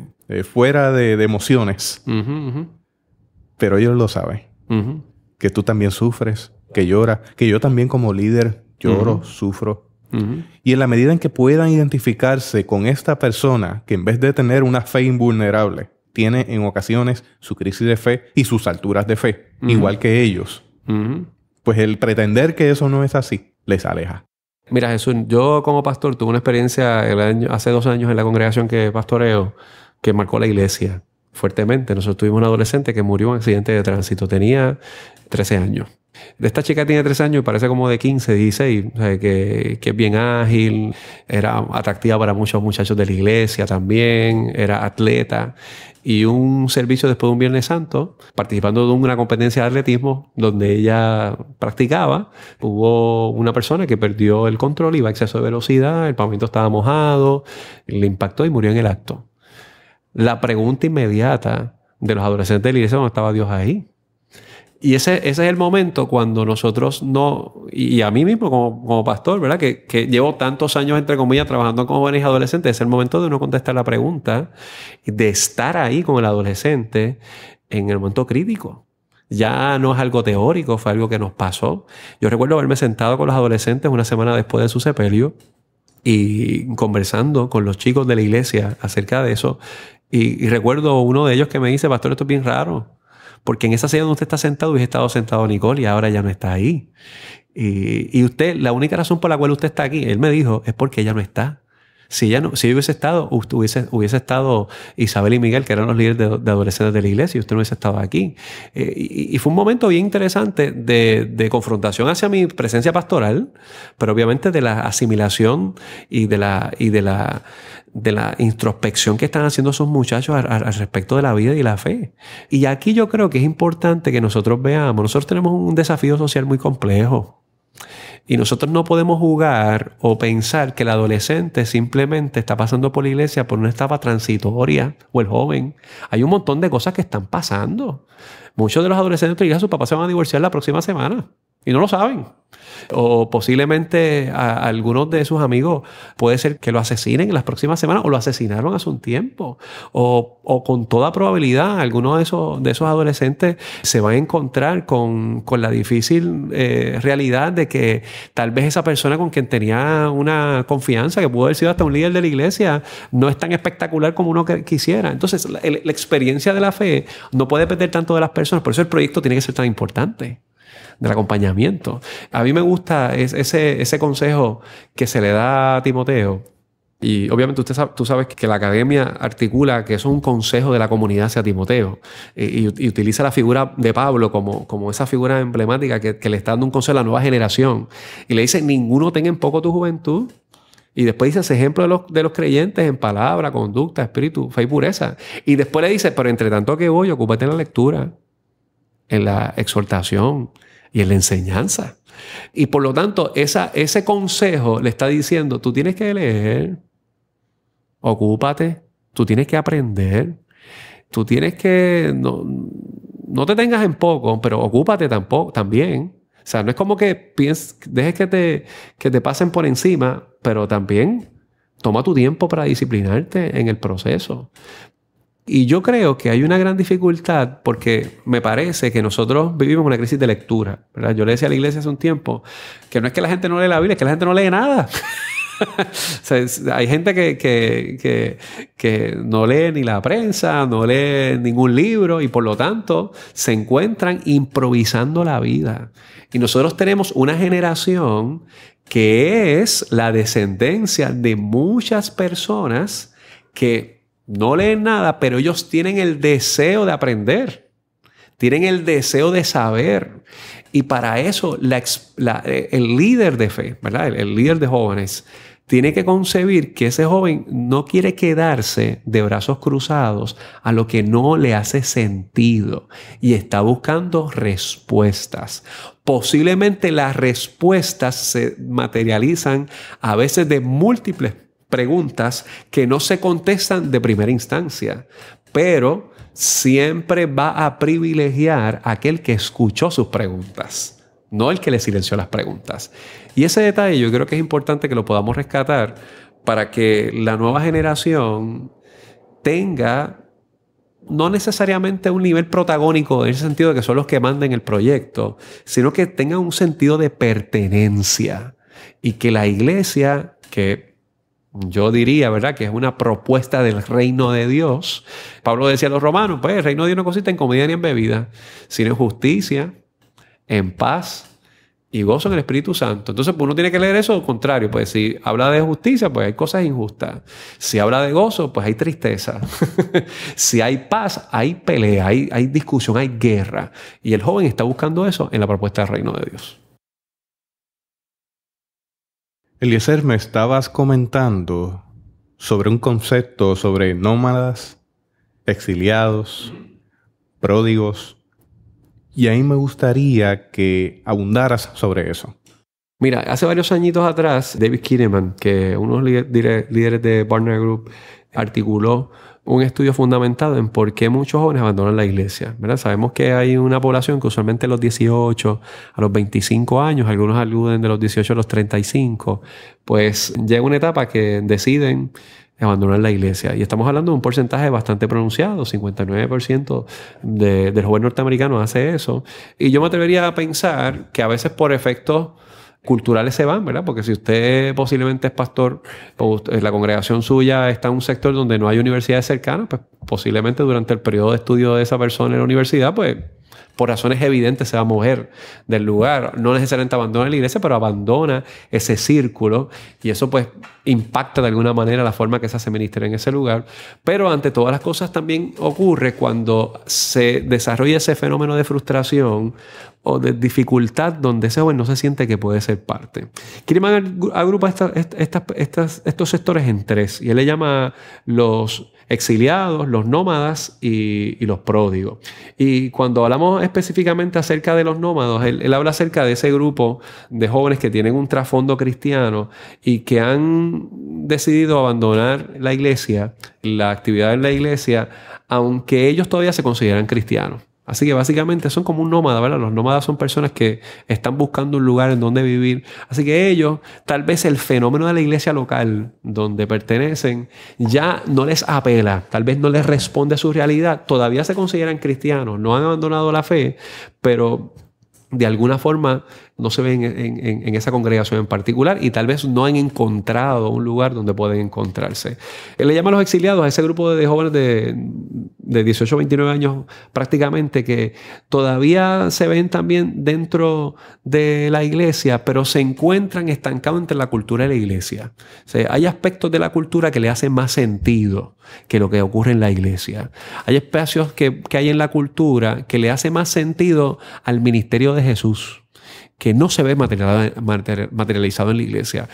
fuera de emociones. Pero ellos lo saben. Que tú también sufres, que lloras, que yo también como líder lloro, sufro. Y en la medida en que puedan identificarse con esta persona que en vez de tener una fe invulnerable, tiene en ocasiones su crisis de fe y sus alturas de fe, igual que ellos, pues el pretender que eso no es así, les aleja. Mira, Jesús, yo como pastor tuve una experiencia hace 2 años en la congregación que pastoreo que marcó la iglesia fuertemente. Nosotros tuvimos un adolescente que murió en un accidente de tránsito. Tenía 13 años. Esta chica tiene 13 años y parece como de 15, 16. O sea, que es bien ágil. Era atractiva para muchos muchachos de la iglesia también. Era atleta. Y un servicio después de un Viernes Santo, participando de una competencia de atletismo donde ella practicaba, hubo una persona que perdió el control, iba a exceso de velocidad, el pavimento estaba mojado, le impactó y murió en el acto. la pregunta inmediata de los adolescentes de la iglesia: ¿dónde estaba Dios ahí? Y ese es el momento cuando nosotros no... Y a mí mismo como pastor, ¿verdad? Que llevo tantos años, entre comillas, trabajando con jóvenes y adolescentes. Es el momento de uno contestar la pregunta, de estar ahí con el adolescente en el momento crítico. Ya no es algo teórico, fue algo que nos pasó. Yo recuerdo haberme sentado con los adolescentes una semana después de su sepelio y conversando con los chicos de la iglesia acerca de eso. Y recuerdo uno de ellos que me dice: pastor, esto es bien raro, porque en esa silla donde usted está sentado hubiese estado sentado Nicole y ahora ya no está ahí. Y usted, la única razón por la cual usted está aquí, él me dijo, es porque ella no está. Si ella hubiese estado, hubiese estado Isabel y Miguel, que eran los líderes de adolescentes de la iglesia, y usted no hubiese estado aquí. Y fue un momento bien interesante de confrontación hacia mi presencia pastoral, pero obviamente de la asimilación y de la introspección que están haciendo esos muchachos al respecto de la vida y la fe. Y aquí yo creo que es importante que nosotros veamos, nosotros tenemos un desafío social muy complejo. Y nosotros no podemos jugar o pensar que el adolescente simplemente está pasando por la iglesia por una etapa transitoria, o el joven. Hay un montón de cosas que están pasando. Muchos de los adolescentes de la iglesia, sus papás se van a divorciar la próxima semana y no lo saben. O posiblemente a algunos de sus amigos puede ser que lo asesinen en las próximas semanas, o lo asesinaron hace un tiempo. O con toda probabilidad algunos de esos adolescentes se van a encontrar con la difícil realidad de que tal vez esa persona con quien tenía una confianza, que pudo haber sido hasta un líder de la iglesia, no es tan espectacular como uno quisiera. Entonces la experiencia de la fe no puede depender tanto de las personas. Por eso el proyecto tiene que ser tan importante, del acompañamiento. A mí me gusta ese consejo que se le da a Timoteo. Y obviamente tú sabes que la academia articula que eso es un consejo de la comunidad hacia Timoteo. Y utiliza la figura de Pablo como esa figura emblemática que le está dando un consejo a la nueva generación. Y le dice: ninguno tenga en poco tu juventud. Y después dice ese ejemplo de los creyentes en palabra, conducta, espíritu, fe y pureza. Y después le dice: pero entre tanto que voy, ocúpate en la lectura, en la exhortación y en la enseñanza. Y por lo tanto, ese consejo le está diciendo: tú tienes que leer, ocúpate, tú tienes que aprender, tú tienes que... No te tengas en poco, pero ocúpate también. O sea, no es como que dejes que te pasen por encima, pero también toma tu tiempo para disciplinarte en el proceso. Y yo creo que hay una gran dificultad porque me parece que nosotros vivimos una crisis de lectura, ¿verdad? Yo le decía a la iglesia hace un tiempo que no es que la gente no lee la Biblia, es que la gente no lee nada. O sea, hay gente que no lee ni la prensa, no lee ningún libro y por lo tanto se encuentran improvisando la vida. Y nosotros tenemos una generación que es la descendencia de muchas personas que no leen nada, pero ellos tienen el deseo de aprender. Tienen el deseo de saber. Y para eso el líder de fe, ¿verdad? El líder de jóvenes tiene que concebir que ese joven no quiere quedarse de brazos cruzados a lo que no le hace sentido y está buscando respuestas. Posiblemente las respuestas se materializan a veces de múltiples preguntas que no se contestan de primera instancia, pero siempre va a privilegiar a aquel que escuchó sus preguntas, no el que le silenció las preguntas. Y ese detalle yo creo que es importante que lo podamos rescatar para que la nueva generación tenga no necesariamente un nivel protagónico en ese sentido de que son los que manden el proyecto, sino que tenga un sentido de pertenencia y que la iglesia, que yo diría, ¿verdad?, que es una propuesta del reino de Dios. Pablo decía a los romanos, pues el reino de Dios no consiste en comida ni en bebida, sino en justicia, en paz y gozo en el Espíritu Santo. Entonces, pues uno tiene que leer eso, al contrario. Pues si habla de justicia, pues hay cosas injustas. Si habla de gozo, pues hay tristeza. Si hay paz, hay pelea, hay discusión, hay guerra. Y el joven está buscando eso en la propuesta del reino de Dios. Eliezer, me estabas comentando sobre un concepto sobre nómadas, exiliados, pródigos, y ahí me gustaría que abundaras sobre eso. Mira, hace varios añitos atrás, David Kinnaman, que uno de los líderes de Barna Group, articuló un estudio fundamentado en por qué muchos jóvenes abandonan la iglesia, ¿verdad? Sabemos que hay una población que usualmente a los 18, a los 25 años, algunos aluden de los 18 a los 35, pues llega una etapa que deciden abandonar la iglesia. Y estamos hablando de un porcentaje bastante pronunciado, 59% del joven norteamericano hace eso. Y yo me atrevería a pensar que a veces por efectos culturales se van, ¿verdad? Porque si usted posiblemente es pastor o la congregación suya está en un sector donde no hay universidades cercanas, pues posiblemente durante el periodo de estudio de esa persona en la universidad, pues por razones evidentes se va a mover del lugar. No necesariamente abandona la iglesia, pero abandona ese círculo y eso pues impacta de alguna manera la forma que se hace ministerio en ese lugar. Pero ante todas las cosas también ocurre cuando se desarrolla ese fenómeno de frustración o de dificultad donde ese joven no se siente que puede ser parte. Kierkegaard agrupa estos sectores en tres y él le llama los exiliados, los nómadas y los pródigos. Y cuando hablamos específicamente acerca de los nómadas, él habla acerca de ese grupo de jóvenes que tienen un trasfondo cristiano y que han decidido abandonar la iglesia, la actividad en la iglesia, aunque ellos todavía se consideran cristianos. Así que básicamente son como un nómada, ¿verdad? Los nómadas son personas que están buscando un lugar en donde vivir. Así que ellos, tal vez el fenómeno de la iglesia local donde pertenecen ya no les apela, tal vez no les responde a su realidad. Todavía se consideran cristianos, no han abandonado la fe, pero de alguna forma no se ven en esa congregación en particular y tal vez no han encontrado un lugar donde pueden encontrarse. Él le llama a los exiliados a ese grupo de jóvenes de 18 a 29 años prácticamente que todavía se ven también dentro de la iglesia, pero se encuentran estancados entre la cultura y la iglesia. O sea, hay aspectos de la cultura que le hacen más sentido que lo que ocurre en la iglesia. Hay espacios que hay en la cultura que le hace más sentido al ministerio de Jesús, que no se ve materializado en la iglesia.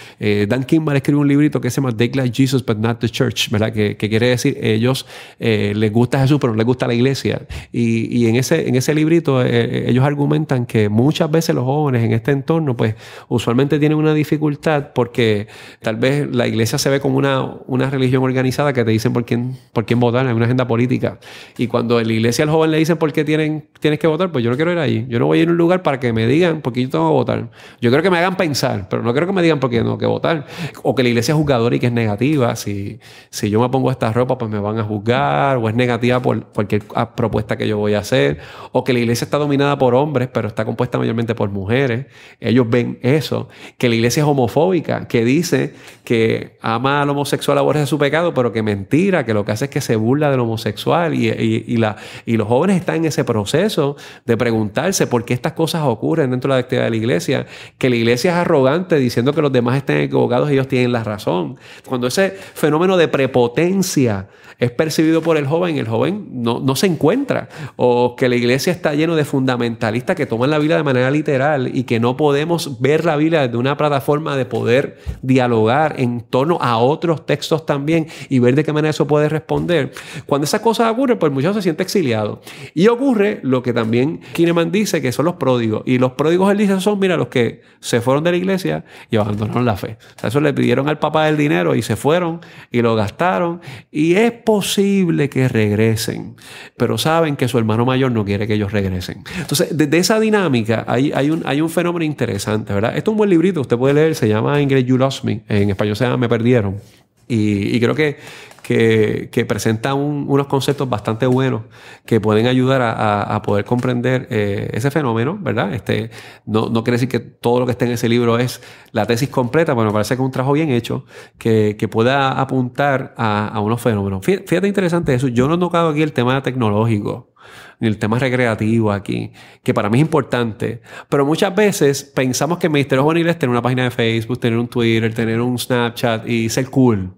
Dan Kimball escribe un librito que se llama They Like Jesus but Not the Church, ¿verdad? Que quiere decir ellos les gusta Jesús pero no les gusta la iglesia. Y en ese librito ellos argumentan que muchas veces los jóvenes en este entorno pues usualmente tienen una dificultad porque tal vez la iglesia se ve como una religión organizada que te dicen por quién votar, hay una agenda política. Y cuando en la iglesia al joven le dicen por qué tienes que votar, pues yo no quiero ir ahí. Yo no voy a ir a un lugar para que me digan por qué yo tengo que votar. Yo quiero que me hagan pensar, pero no quiero que me digan por qué tengo que votar. O que la iglesia es juzgadora y que es negativa. Si yo me pongo esta ropa, pues me van a juzgar. O es negativa por cualquier propuesta que yo voy a hacer. O que la iglesia está dominada por hombres, pero está compuesta mayormente por mujeres. Ellos ven eso. Que la iglesia es homofóbica, que dice que ama al homosexual, aborrece su pecado, pero que mentira, que lo que hace es que se burla del homosexual. Y los jóvenes están en ese proceso de preguntarse por qué estas cosas ocurren dentro de la actividad de la iglesia, que la iglesia es arrogante diciendo que los demás estén equivocados y ellos tienen la razón. Cuando ese fenómeno de prepotencia es percibido por el joven no se encuentra. O que la iglesia está lleno de fundamentalistas que toman la Biblia de manera literal y que no podemos ver la Biblia desde una plataforma de poder dialogar en torno a otros textos también y ver de qué manera eso puede responder. Cuando esas cosas ocurren, pues muchos se sienten exiliados. Y ocurre lo que también Kierkegaard dice, que son los pródigos. Y los pródigos, él dice, son, mira, los que se fueron de la iglesia y abandonaron la fe. O sea, eso le pidieron al papá el dinero y se fueron y lo gastaron. Y es posible que regresen, pero saben que su hermano mayor no quiere que ellos regresen. Entonces, desde esa dinámica hay un fenómeno interesante, ¿verdad? Esto es un buen librito, usted puede leer, se llama In Grace You Lost Me, en español se llama Me Perdieron. Y creo que presenta unos conceptos bastante buenos que pueden ayudar a poder comprender ese fenómeno, ¿verdad? No quiere decir que todo lo que esté en ese libro es la tesis completa, pero me parece que es un trabajo bien hecho que pueda apuntar a unos fenómenos. Fíjate interesante eso. Yo no he tocado aquí el tema tecnológico ni el tema recreativo aquí, que para mí es importante. Pero muchas veces pensamos que el Ministerio Juvenil es tener una página de Facebook, tener un Twitter, tener un Snapchat y ser cool.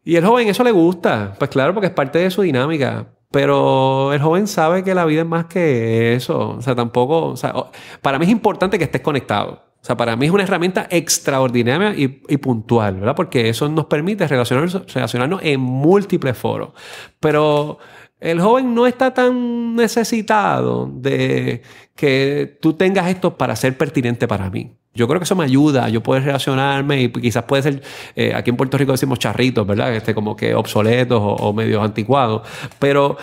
Y el joven eso le gusta. Pues claro, porque es parte de su dinámica. Pero el joven sabe que la vida es más que eso. O sea, tampoco... O sea, para mí es importante que estés conectado. O sea, para mí es una herramienta extraordinaria y puntual, ¿verdad? Porque eso nos permite relacionarnos en múltiples foros. Pero El joven no está tan necesitado de que tú tengas esto para ser pertinente para mí. Yo creo que eso me ayuda, yo puedo relacionarme y quizás puede ser, aquí en Puerto Rico decimos charritos, ¿verdad? Como que obsoletos o medios anticuados, pero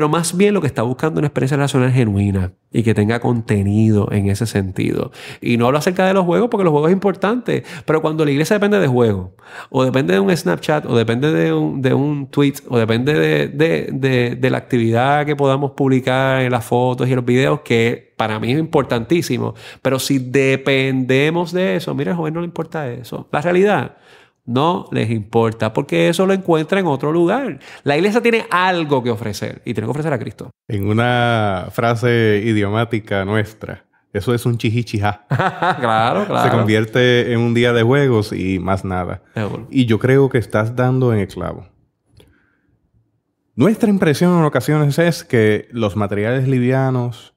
más bien lo que está buscando es una experiencia relacional genuina y que tenga contenido en ese sentido. Y no hablo acerca de los juegos porque los juegos es importante, pero cuando la iglesia depende de juegos, o depende de un Snapchat, o depende de un tweet, o depende de la actividad que podamos publicar en las fotos y en los videos, que para mí es importantísimo, pero si dependemos de eso, mira, al joven no le importa eso. La realidad, no les importa, porque eso lo encuentra en otro lugar. La iglesia tiene algo que ofrecer y tiene que ofrecer a Cristo. En una frase idiomática nuestra, eso es un chihichijá. Claro. Se convierte en un día de juegos y más nada. Y yo creo que estás dando en el clavo. Nuestra impresión en ocasiones es que los materiales livianos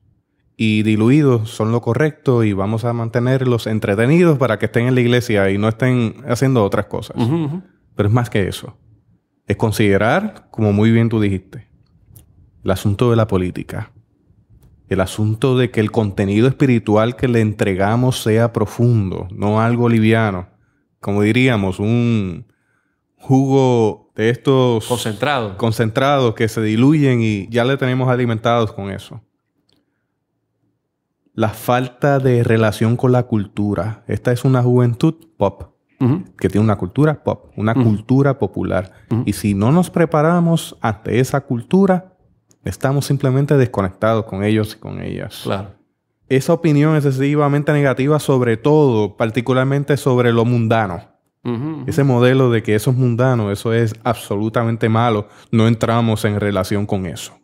y diluidos son lo correcto y vamos a mantenerlos entretenidos para que estén en la iglesia y no estén haciendo otras cosas. Pero es más que eso. Es considerar, como muy bien tú dijiste, el asunto de la política. El asunto de que el contenido espiritual que le entregamos sea profundo, no algo liviano. Como diríamos, un jugo de estos concentrados que se diluyen y ya le tenemos alimentados con eso. La falta de relación con la cultura. Esta es una juventud pop, que tiene una cultura pop, una cultura popular. Y si no nos preparamos ante esa cultura, estamos simplemente desconectados con ellos y con ellas. Claro. Esa opinión excesivamente negativa sobre todo, particularmente sobre lo mundano. Ese modelo de que eso es mundano, eso es absolutamente malo. No entramos en relación con eso.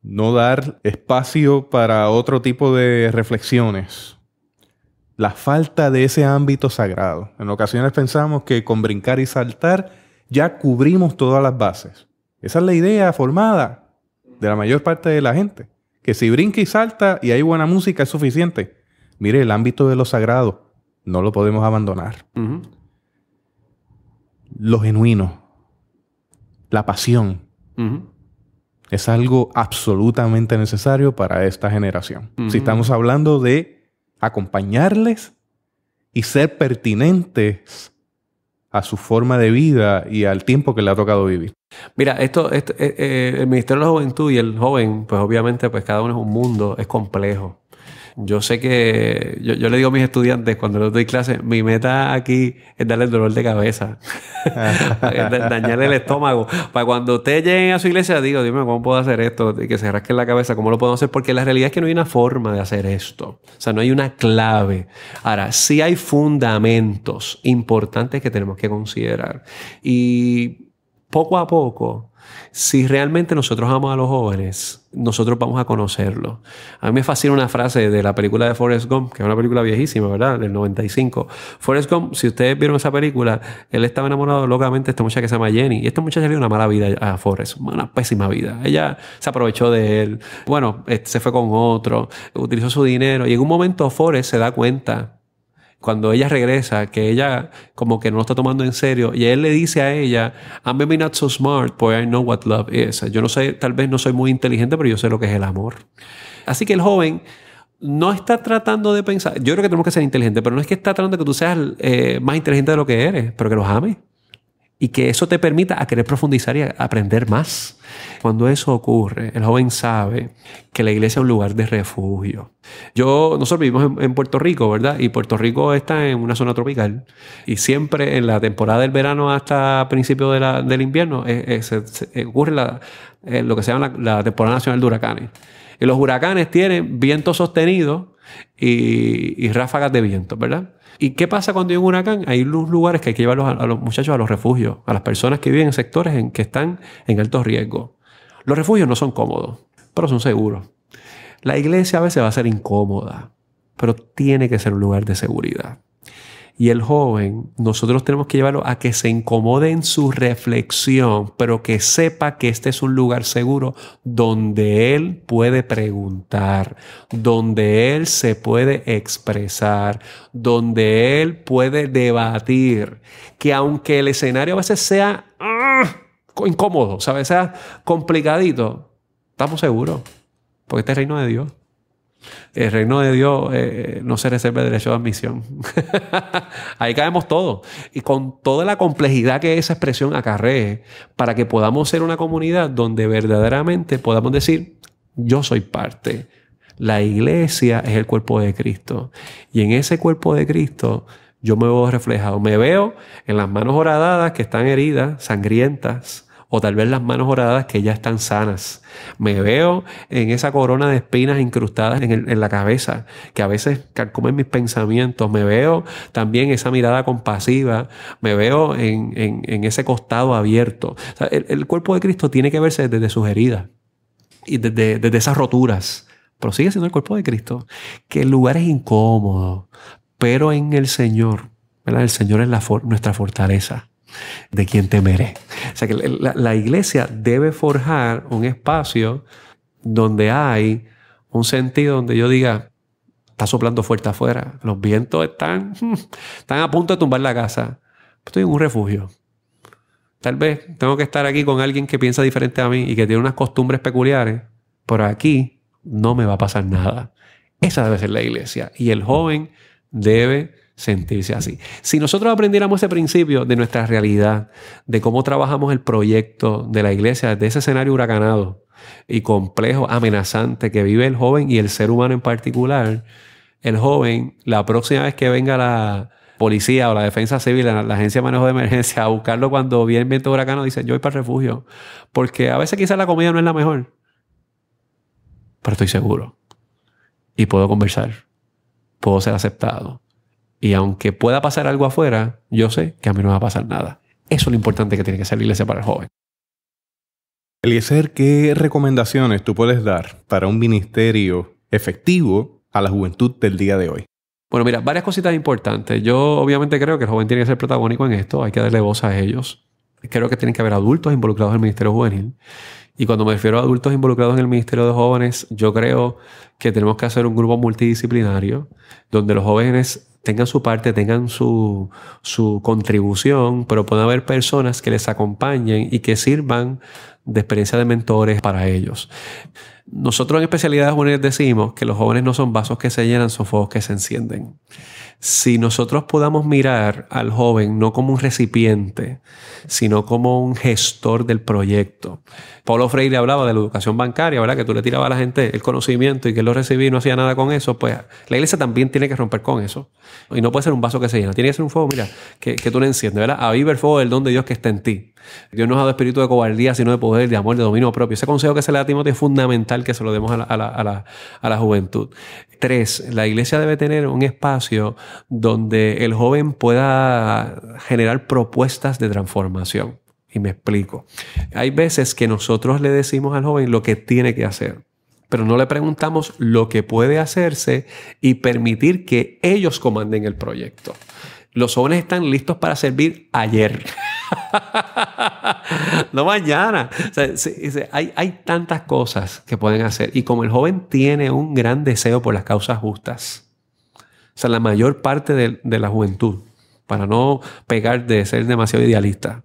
No dar espacio para otro tipo de reflexiones. La falta de ese ámbito sagrado. En ocasiones pensamos que con brincar y saltar ya cubrimos todas las bases. Esa es la idea formada de la mayor parte de la gente. Que si brinca y salta y hay buena música es suficiente. Mire, el ámbito de lo sagrado no lo podemos abandonar. Lo genuino. La pasión. Es algo absolutamente necesario para esta generación. Si estamos hablando de acompañarles y ser pertinentes a su forma de vida y al tiempo que le ha tocado vivir. Mira, el Ministerio de la Juventud y el joven, pues obviamente pues cada uno es un mundo, es complejo. Yo sé que... Yo le digo a mis estudiantes cuando les doy clases, mi meta aquí es darle el dolor de cabeza. Dañarle el estómago. Para cuando ustedes lleguen a su iglesia, digo, dime, ¿cómo puedo hacer esto? Y que se rasquen la cabeza, ¿cómo lo podemos hacer? Porque la realidad es que no hay una forma de hacer esto. O sea, no hay una clave. Ahora, sí hay fundamentos importantes que tenemos que considerar. Y poco a poco, si realmente nosotros amamos a los jóvenes, nosotros vamos a conocerlos. A mí me fascina una frase de la película de Forrest Gump, que es una película viejísima, ¿verdad? Del 95. Forrest Gump, si ustedes vieron esa película, él estaba enamorado locamente de esta muchacha que se llama Jenny. Y esta muchacha le dio una mala vida a Forrest, una pésima vida. Ella se aprovechó de él. Bueno, se fue con otro, utilizó su dinero. Y en un momento Forrest se da cuenta, cuando ella regresa, que ella como que no lo está tomando en serio, y él le dice a ella, I'm maybe not so smart, but I know what love is. Yo no sé, tal vez no soy muy inteligente, pero yo sé lo que es el amor. Así que el joven no está tratando de pensar, yo creo que tenemos que ser inteligentes, pero no es que está tratando de que tú seas más inteligente de lo que eres, pero que los ames. Y que eso te permita a querer profundizar y a aprender más. Cuando eso ocurre, el joven sabe que la iglesia es un lugar de refugio. Nosotros vivimos en Puerto Rico, ¿verdad? Y Puerto Rico está en una zona tropical. Y siempre en la temporada del verano hasta principios del invierno ocurre lo que se llama la temporada nacional de huracanes. Y los huracanes tienen viento sostenido y ráfagas de viento, ¿verdad? ¿Y qué pasa cuando hay un huracán? Hay unos lugares que hay que llevarlos a los muchachos a los refugios, a las personas que viven en sectores que están en alto riesgo. Los refugios no son cómodos, pero son seguros. La iglesia a veces va a ser incómoda, pero tiene que ser un lugar de seguridad. Y el joven, nosotros tenemos que llevarlo a que se incomode en su reflexión, pero que sepa que este es un lugar seguro donde él puede preguntar, donde él se puede expresar, donde él puede debatir. Que aunque el escenario a veces sea incómodo, ¿sabes? Sea complicadito, estamos seguros. Porque este es el reino de Dios. El reino de Dios no se reserva el derecho de admisión. Ahí caemos todos. Y con toda la complejidad que esa expresión acarree, para que podamos ser una comunidad donde verdaderamente podamos decir, yo soy parte. La iglesia es el cuerpo de Cristo. Y en ese cuerpo de Cristo yo me veo reflejado. Me veo en las manos horadadas que están heridas, sangrientas, o tal vez las manos horadadas que ya están sanas. Me veo en esa corona de espinas incrustadas en la cabeza, que a veces carcomen mis pensamientos. Me veo también esa mirada compasiva. Me veo en ese costado abierto. O sea, el cuerpo de Cristo tiene que verse desde sus heridas y desde esas roturas. Pero sigue siendo el cuerpo de Cristo, que el lugar es incómodo, pero en el Señor, ¿verdad? El Señor es nuestra fortaleza, de quien temeré. O sea que la iglesia debe forjar un espacio donde hay un sentido donde yo diga, está soplando fuerte afuera, los vientos están a punto de tumbar la casa, estoy en un refugio. Tal vez tengo que estar aquí con alguien que piensa diferente a mí y que tiene unas costumbres peculiares, pero aquí no me va a pasar nada. Esa debe ser la iglesia. Y el joven debe sentirse así. Si nosotros aprendiéramos ese principio de nuestra realidad, de cómo trabajamos el proyecto de la iglesia, de ese escenario huracanado y complejo, amenazante que vive el joven y el ser humano en particular, el joven, la próxima vez que venga la policía o la defensa civil, la agencia de manejo de emergencia, a buscarlo cuando viene el viento huracano, dice, yo voy para el refugio. Porque a veces quizás la comida no es la mejor, pero estoy seguro. Y puedo conversar. Puedo ser aceptado. Y aunque pueda pasar algo afuera, yo sé que a mí no me va a pasar nada. Eso es lo importante que tiene que ser la iglesia para el joven. Eliezer, ¿qué recomendaciones tú puedes dar para un ministerio efectivo a la juventud del día de hoy? Bueno, mira, varias cositas importantes. Yo obviamente creo que el joven tiene que ser protagónico en esto. Hay que darle voz a ellos. Creo que tienen que haber adultos involucrados en el ministerio juvenil. Y cuando me refiero a adultos involucrados en el ministerio de jóvenes, yo creo que tenemos que hacer un grupo multidisciplinario donde los jóvenes tengan su parte, tengan su contribución, pero pueden haber personas que les acompañen y que sirvan de experiencia de mentores para ellos. Nosotros en especialidades juveniles decimos que los jóvenes no son vasos que se llenan, son fuegos que se encienden. Si nosotros podamos mirar al joven no como un recipiente, sino como un gestor del proyecto. Paulo Freire hablaba de la educación bancaria, ¿verdad? Que tú le tirabas a la gente el conocimiento y que él lo recibía y no hacía nada con eso. Pues la iglesia también tiene que romper con eso. Y no puede ser un vaso que se llena. Tiene que ser un fuego, mira, que tú le enciendes, ¿verdad? Aviva el fuego del don de Dios que está en ti. Dios nos ha dado espíritu de cobardía, sino de poder, de amor, de dominio propio. Ese consejo que se le da a Timoteo es fundamental que se lo demos a la juventud. 3, la iglesia debe tener un espacio donde el joven pueda generar propuestas de transformación. Y me explico. Hay veces que nosotros le decimos al joven lo que tiene que hacer, pero no le preguntamos lo que puede hacerse y permitir que ellos comanden el proyecto. Los jóvenes están listos para servir ayer. No mañana. O sea, hay tantas cosas que pueden hacer. Y como el joven tiene un gran deseo por las causas justas, o sea, la mayor parte de la juventud, para no pegar de ser demasiado idealista,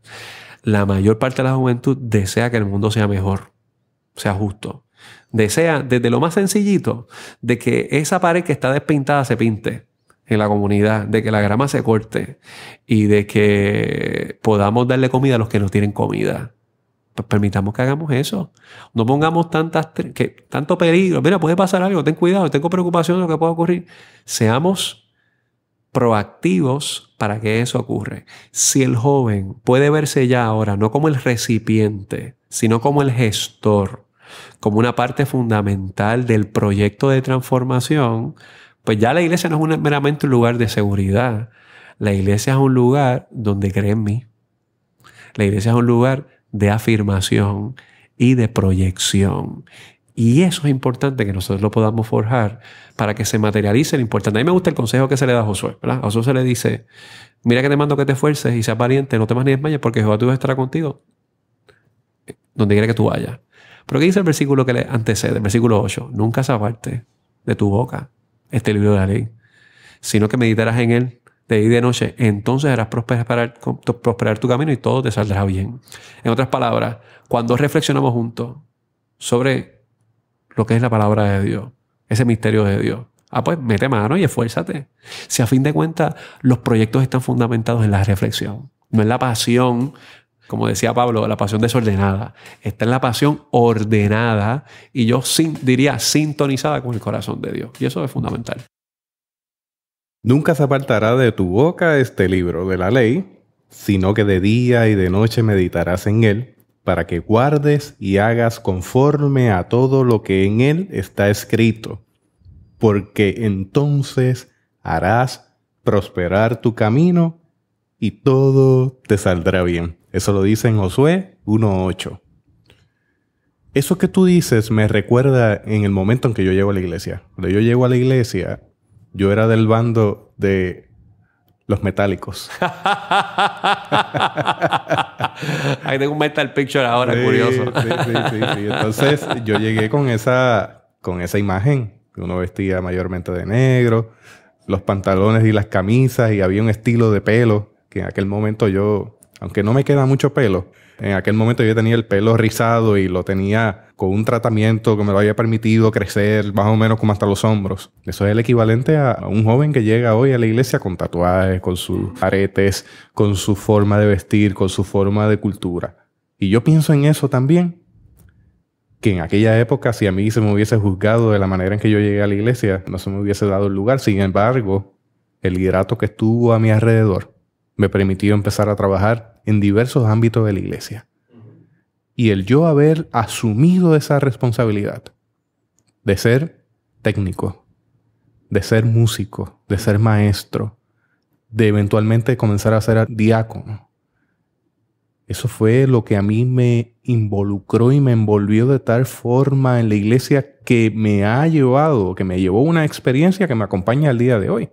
la mayor parte de la juventud desea que el mundo sea mejor, sea justo. Desea desde lo más sencillito de que esa pared que está despintada se pinte en la comunidad, de que la grama se corte y de que podamos darle comida a los que no tienen comida. Pues permitamos que hagamos eso. No pongamos tanto peligro. Mira, puede pasar algo, ten cuidado, tengo preocupación de lo que pueda ocurrir. Seamos proactivos para que eso ocurra. Si el joven puede verse ya ahora no como el recipiente, sino como el gestor, como una parte fundamental del proyecto de transformación, pues ya la iglesia no es meramente un lugar de seguridad. La iglesia es un lugar donde cree en mí. La iglesia es un lugar de afirmación y de proyección. Y eso es importante que nosotros lo podamos forjar para que se materialice lo importante. A mí me gusta el consejo que se le da a Josué, ¿verdad? A Josué se le dice, mira que te mando que te esfuerces y seas valiente, no temas ni desmayes porque Jehová tu Dios estará contigo donde quiera que tú vayas. Pero ¿qué dice el versículo que le antecede? El versículo 8. Nunca se aparte de tu boca este libro de la ley, sino que meditarás en él de día y de noche, entonces harás prosperar tu camino y todo te saldrá bien. En otras palabras, cuando reflexionamos juntos sobre lo que es la palabra de Dios, ese misterio de Dios, pues mete mano y esfuérzate. Si a fin de cuentas los proyectos están fundamentados en la reflexión, no en la pasión, como decía Pablo, la pasión desordenada. Está en la pasión ordenada y yo diría sintonizada con el corazón de Dios. Y eso es fundamental. Nunca se apartará de tu boca este libro de la ley, sino que de día y de noche meditarás en él, para que guardes y hagas conforme a todo lo que en él está escrito, porque entonces harás prosperar tu camino y todo te saldrá bien. Eso lo dice en Josué 1:8. Eso que tú dices me recuerda en el momento en que yo llego a la iglesia. Cuando yo llego a la iglesia, yo era del bando de los metálicos. Ahí tengo un mental picture ahora, sí, curioso. Sí. Entonces yo llegué con esa imagen. Uno vestía mayormente de negro, los pantalones y las camisas, y había un estilo de pelo que en aquel momento yo, aunque no me queda mucho pelo, en aquel momento yo tenía el pelo rizado y lo tenía con un tratamiento que me lo había permitido crecer más o menos como hasta los hombros. Eso es el equivalente a un joven que llega hoy a la iglesia con tatuajes, con sus aretes, con su forma de vestir, con su forma de cultura. Y yo pienso en eso también, que en aquella época, si a mí se me hubiese juzgado de la manera en que yo llegué a la iglesia, no se me hubiese dado el lugar. Sin embargo, el liderato que estuvo a mi alrededor me permitió empezar a trabajar en diversos ámbitos de la iglesia. Y el yo haber asumido esa responsabilidad de ser técnico, de ser músico, de ser maestro, de eventualmente comenzar a ser diácono, eso fue lo que a mí me involucró y me envolvió de tal forma en la iglesia que me llevó una experiencia que me acompaña al día de hoy.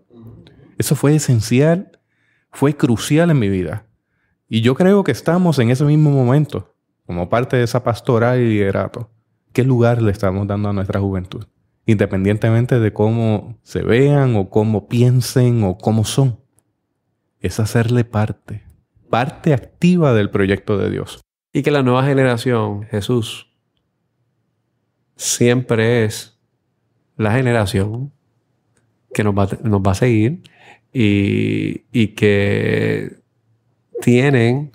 Eso fue esencial, fue crucial en mi vida. Y yo creo que estamos en ese mismo momento, como parte de esa pastoral y liderato. ¿Qué lugar le estamos dando a nuestra juventud? Independientemente de cómo se vean o cómo piensen o cómo son. Es hacerle parte activa del proyecto de Dios. Y que la nueva generación, Jesús, siempre es la generación que nos va a seguir y que tienen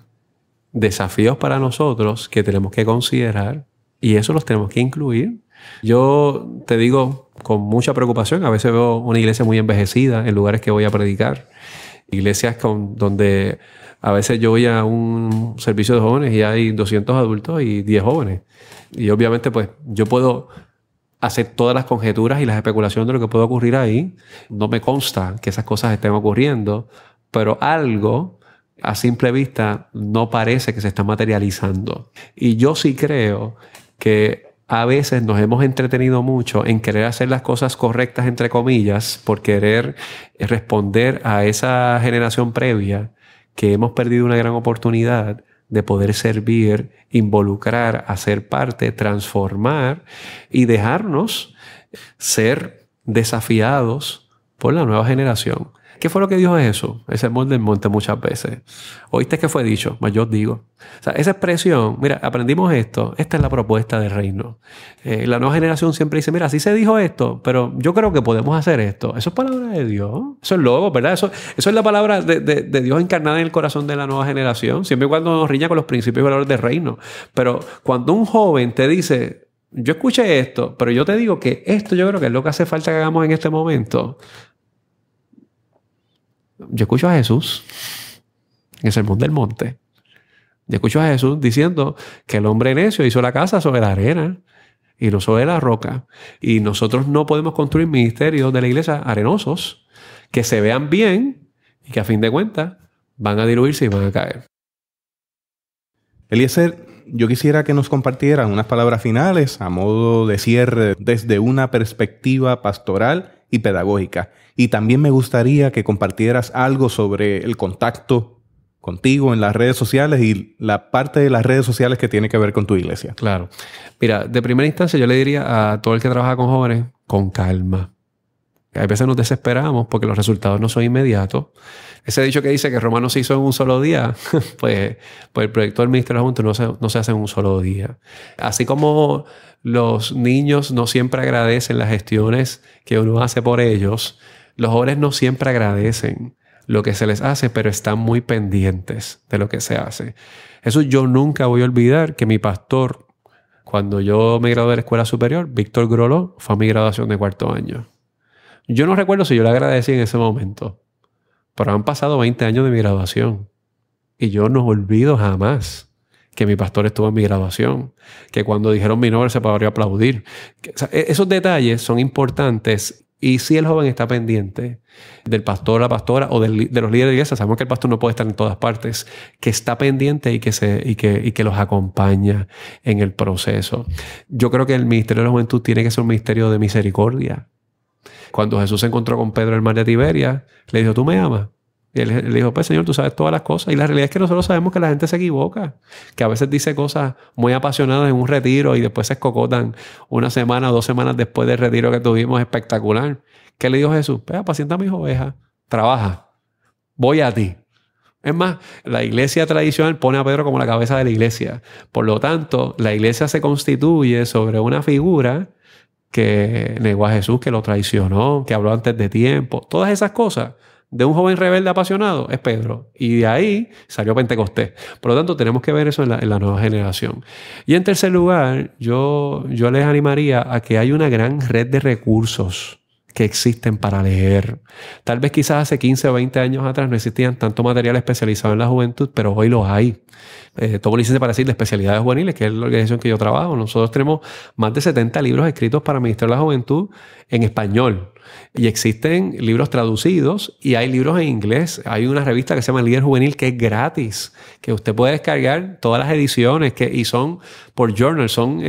desafíos para nosotros que tenemos que considerar y eso los tenemos que incluir. Yo te digo con mucha preocupación, a veces veo una iglesia muy envejecida en lugares que voy a predicar, iglesias donde a veces yo voy a un servicio de jóvenes y hay 200 adultos y 10 jóvenes. Y obviamente pues yo puedo hacer todas las conjeturas y las especulaciones de lo que puede ocurrir ahí. No me consta que esas cosas estén ocurriendo, pero algo a simple vista no parece que se está materializando. Y yo sí creo que a veces nos hemos entretenido mucho en querer hacer las cosas correctas, entre comillas, por querer responder a esa generación previa, que hemos perdido una gran oportunidad de poder servir, involucrar, hacer parte, transformar y dejarnos ser desafiados por la nueva generación. ¿Qué fue lo que dijo Jesús? El sermón del monte muchas veces. ¿Oíste qué fue dicho? Mas yo os digo. O sea, esa expresión, mira, aprendimos esto. Esta es la propuesta del reino. La nueva generación siempre dice, mira, sí se dijo esto, pero yo creo que podemos hacer esto. Eso es palabra de Dios. Eso es logo, ¿verdad? Eso es la palabra de Dios encarnada en el corazón de la nueva generación, siempre y cuando nos riña con los principios y valores del reino. Pero cuando un joven te dice, yo escuché esto, pero yo te digo que esto yo creo que es lo que hace falta que hagamos en este momento. Yo escucho a Jesús en el sermón del monte. Yo escucho a Jesús diciendo que el hombre necio hizo la casa sobre la arena y no sobre la roca. Y nosotros no podemos construir ministerios de la iglesia arenosos que se vean bien y que a fin de cuentas van a diluirse y van a caer. Eliezer, yo quisiera que nos compartieran unas palabras finales a modo de cierre desde una perspectiva pastoral y pedagógica. Y también me gustaría que compartieras algo sobre el contacto contigo en las redes sociales y la parte de las redes sociales que tiene que ver con tu iglesia. Claro. Mira, de primera instancia yo le diría a todo el que trabaja con jóvenes, con calma. A veces nos desesperamos porque los resultados no son inmediatos. Ese dicho que dice que Roma no se hizo en un solo día, pues el proyecto del Ministerio de la Juventud no se hace en un solo día. Así como los niños no siempre agradecen las gestiones que uno hace por ellos, los jóvenes no siempre agradecen lo que se les hace, pero están muy pendientes de lo que se hace. Eso yo nunca voy a olvidar que mi pastor, cuando yo me gradué de la escuela superior, Víctor Groló, fue a mi graduación de cuarto año. Yo no recuerdo si yo le agradecí en ese momento, pero han pasado 20 años de mi graduación y yo no olvido jamás que mi pastor estuvo en mi graduación, que cuando dijeron mi nombre se paró a aplaudir. Esos detalles son importantes. Y si el joven está pendiente del pastor, la pastora o de los líderes de iglesia, sabemos que el pastor no puede estar en todas partes, que está pendiente y que los acompaña en el proceso. Yo creo que el ministerio de la juventud tiene que ser un ministerio de misericordia. Cuando Jesús se encontró con Pedro en el mar de Tiberia, le dijo, ¿tú me amas? Y él le dijo, pues Señor, tú sabes todas las cosas. Y la realidad es que nosotros sabemos que la gente se equivoca, que a veces dice cosas muy apasionadas en un retiro y después se escocotan una semana o 2 semanas después del retiro que tuvimos espectacular. ¿Qué le dijo Jesús? Pues apacienta a mis ovejas, trabaja, voy a ti. Es más, la iglesia tradicional pone a Pedro como la cabeza de la iglesia. Por lo tanto, la iglesia se constituye sobre una figura que negó a Jesús, que lo traicionó, que habló antes de tiempo. Todas esas cosas de un joven rebelde apasionado es Pedro. Y de ahí salió Pentecostés. Por lo tanto, tenemos que ver eso en la nueva generación. Y en tercer lugar, yo les animaría a que hay una gran red de recursos que existen para leer. Tal vez quizás hace 15 o 20 años atrás no existían tanto material especializado en la juventud, pero hoy los hay. Tomo licencia para decir de especialidades juveniles, que es la organización que yo trabajo. Nosotros tenemos más de 70 libros escritos para el Ministerio de la Juventud en español. Y existen libros traducidos y hay libros en inglés. Hay una revista que se llama Líder Juvenil que es gratis, que usted puede descargar todas las ediciones y son por journal, son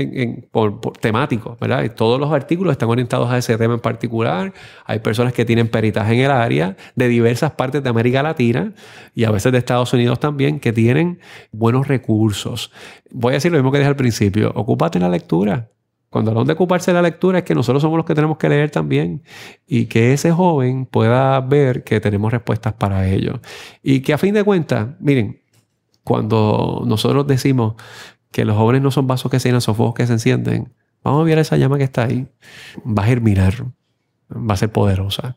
por temáticos, ¿verdad? Y todos los artículos están orientados a ese tema en particular. Hay personas que tienen peritaje en el área de diversas partes de América Latina y a veces de Estados Unidos también, que tienen buenos recursos. Voy a decir lo mismo que dije al principio. Ocúpate en la lectura. Cuando hablamos de ocuparse de la lectura es que nosotros somos los que tenemos que leer también y que ese joven pueda ver que tenemos respuestas para ello. Y que a fin de cuentas, miren, cuando nosotros decimos que los jóvenes no son vasos que se llenan, son fuegos que se encienden, vamos a ver esa llama que está ahí. Va a germinar, va a ser poderosa,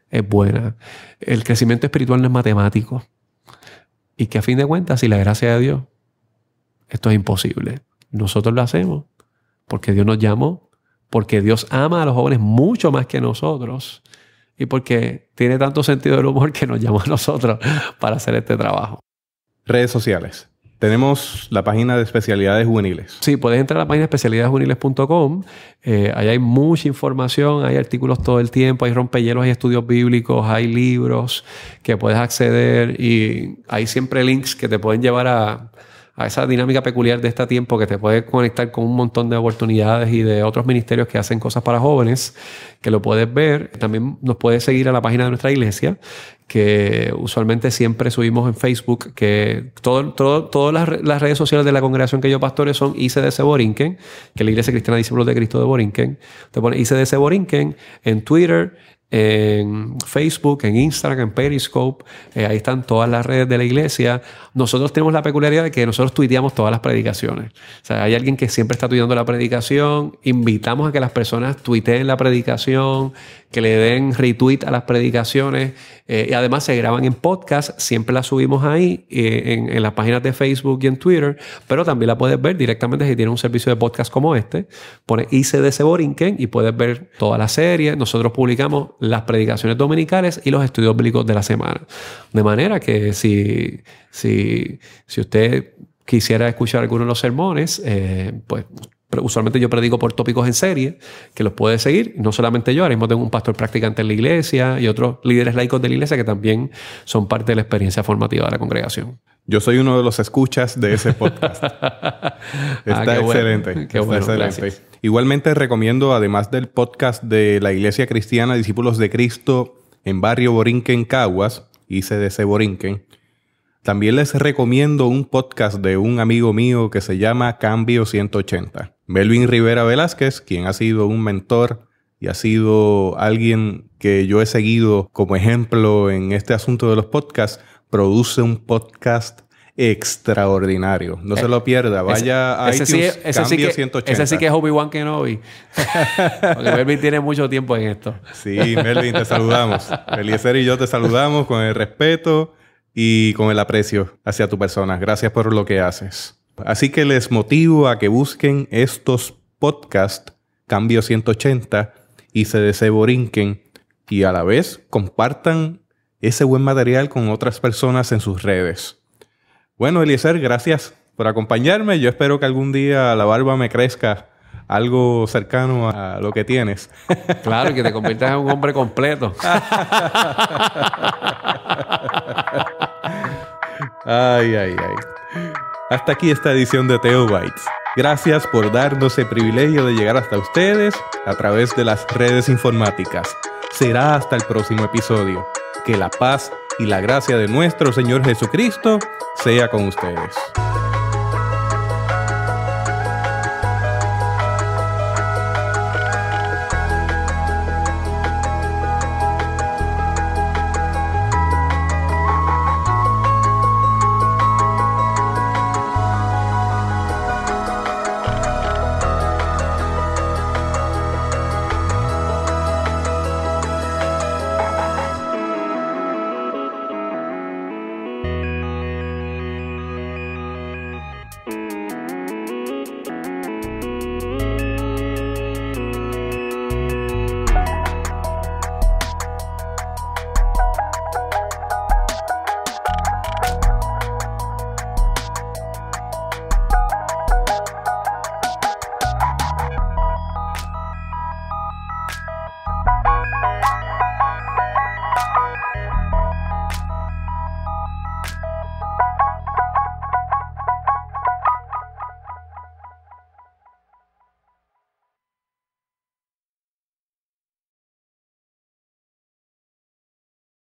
es buena. El crecimiento espiritual no es matemático. Y que a fin de cuentas, si la gracia de Dios, esto es imposible. Nosotros lo hacemos porque Dios nos llamó, porque Dios ama a los jóvenes mucho más que nosotros y porque tiene tanto sentido del humor que nos llamó a nosotros para hacer este trabajo. Redes sociales. Tenemos la página de especialidades juveniles. Sí, puedes entrar a la página de especialidadesjuveniles.com. Ahí hay mucha información, hay artículos todo el tiempo, hay rompehielos, hay estudios bíblicos, hay libros que puedes acceder y hay siempre links que te pueden llevar a esa dinámica peculiar de este tiempo que te puede conectar con un montón de oportunidades y de otros ministerios que hacen cosas para jóvenes, que lo puedes ver. También nos puedes seguir a la página de nuestra iglesia, que usualmente siempre subimos en Facebook, que todas las redes sociales de la congregación que yo pastoreo son ICDC Borinquen, que es la Iglesia Cristiana Discípulos de Cristo de Borinquen. Te pones ICDC Borinquen en Twitter, en Facebook, en Instagram, en Periscope. Ahí están todas las redes de la iglesia. Nosotros tenemos la peculiaridad de que nosotros tuiteamos todas las predicaciones. O sea, hay alguien que siempre está tuiteando la predicación. Invitamos a que las personas tuiteen la predicación, que le den retweet a las predicaciones. Y además se graban en podcast. Siempre las subimos ahí en las páginas de Facebook y en Twitter. Pero también la puedes ver directamente si tienes un servicio de podcast como este. Pones ICDC Borinquen y puedes ver toda la serie. Nosotros publicamos las predicaciones dominicales y los estudios bíblicos de la semana. De manera que si usted quisiera escuchar alguno de los sermones, pues usualmente yo predico por tópicos en serie, que los puede seguir. No solamente yo, ahora mismo tengo un pastor practicante en la iglesia y otros líderes laicos de la iglesia que también son parte de la experiencia formativa de la congregación. Yo soy uno de los escuchas de ese podcast. Está excelente. Qué bueno, excelente. Gracias. Igualmente recomiendo, además del podcast de la Iglesia Cristiana Discípulos de Cristo en Barrio Borinquen, Caguas, ICDC Borinquen, también les recomiendo un podcast de un amigo mío que se llama Cambio 180. Melvin Rivera Velázquez, quien ha sido un mentor y ha sido alguien que yo he seguido como ejemplo en este asunto de los podcasts, produce un podcast extraordinario. No se lo pierda. Vaya a iTunes, Cambio 180. Ese sí que es Obi-Wan Kenobi. Porque Melvin tiene mucho tiempo en esto. Sí, Melvin, te saludamos. Eliezer y yo te saludamos con el respeto y con el aprecio hacia tu persona. Gracias por lo que haces. Así que les motivo a que busquen estos podcasts Cambio 180 y se deseborinquen y a la vez compartan ese buen material con otras personas en sus redes. Bueno, Eliezer, gracias por acompañarme. Yo espero que algún día la barba me crezca algo cercano a lo que tienes. Claro, y que te conviertas en un hombre completo. Ay, ay, ay. Hasta aquí esta edición de Theobites. Gracias por darnos el privilegio de llegar hasta ustedes a través de las redes informáticas. Será hasta el próximo episodio. Que la paz y la gracia de nuestro Señor Jesucristo sea con ustedes.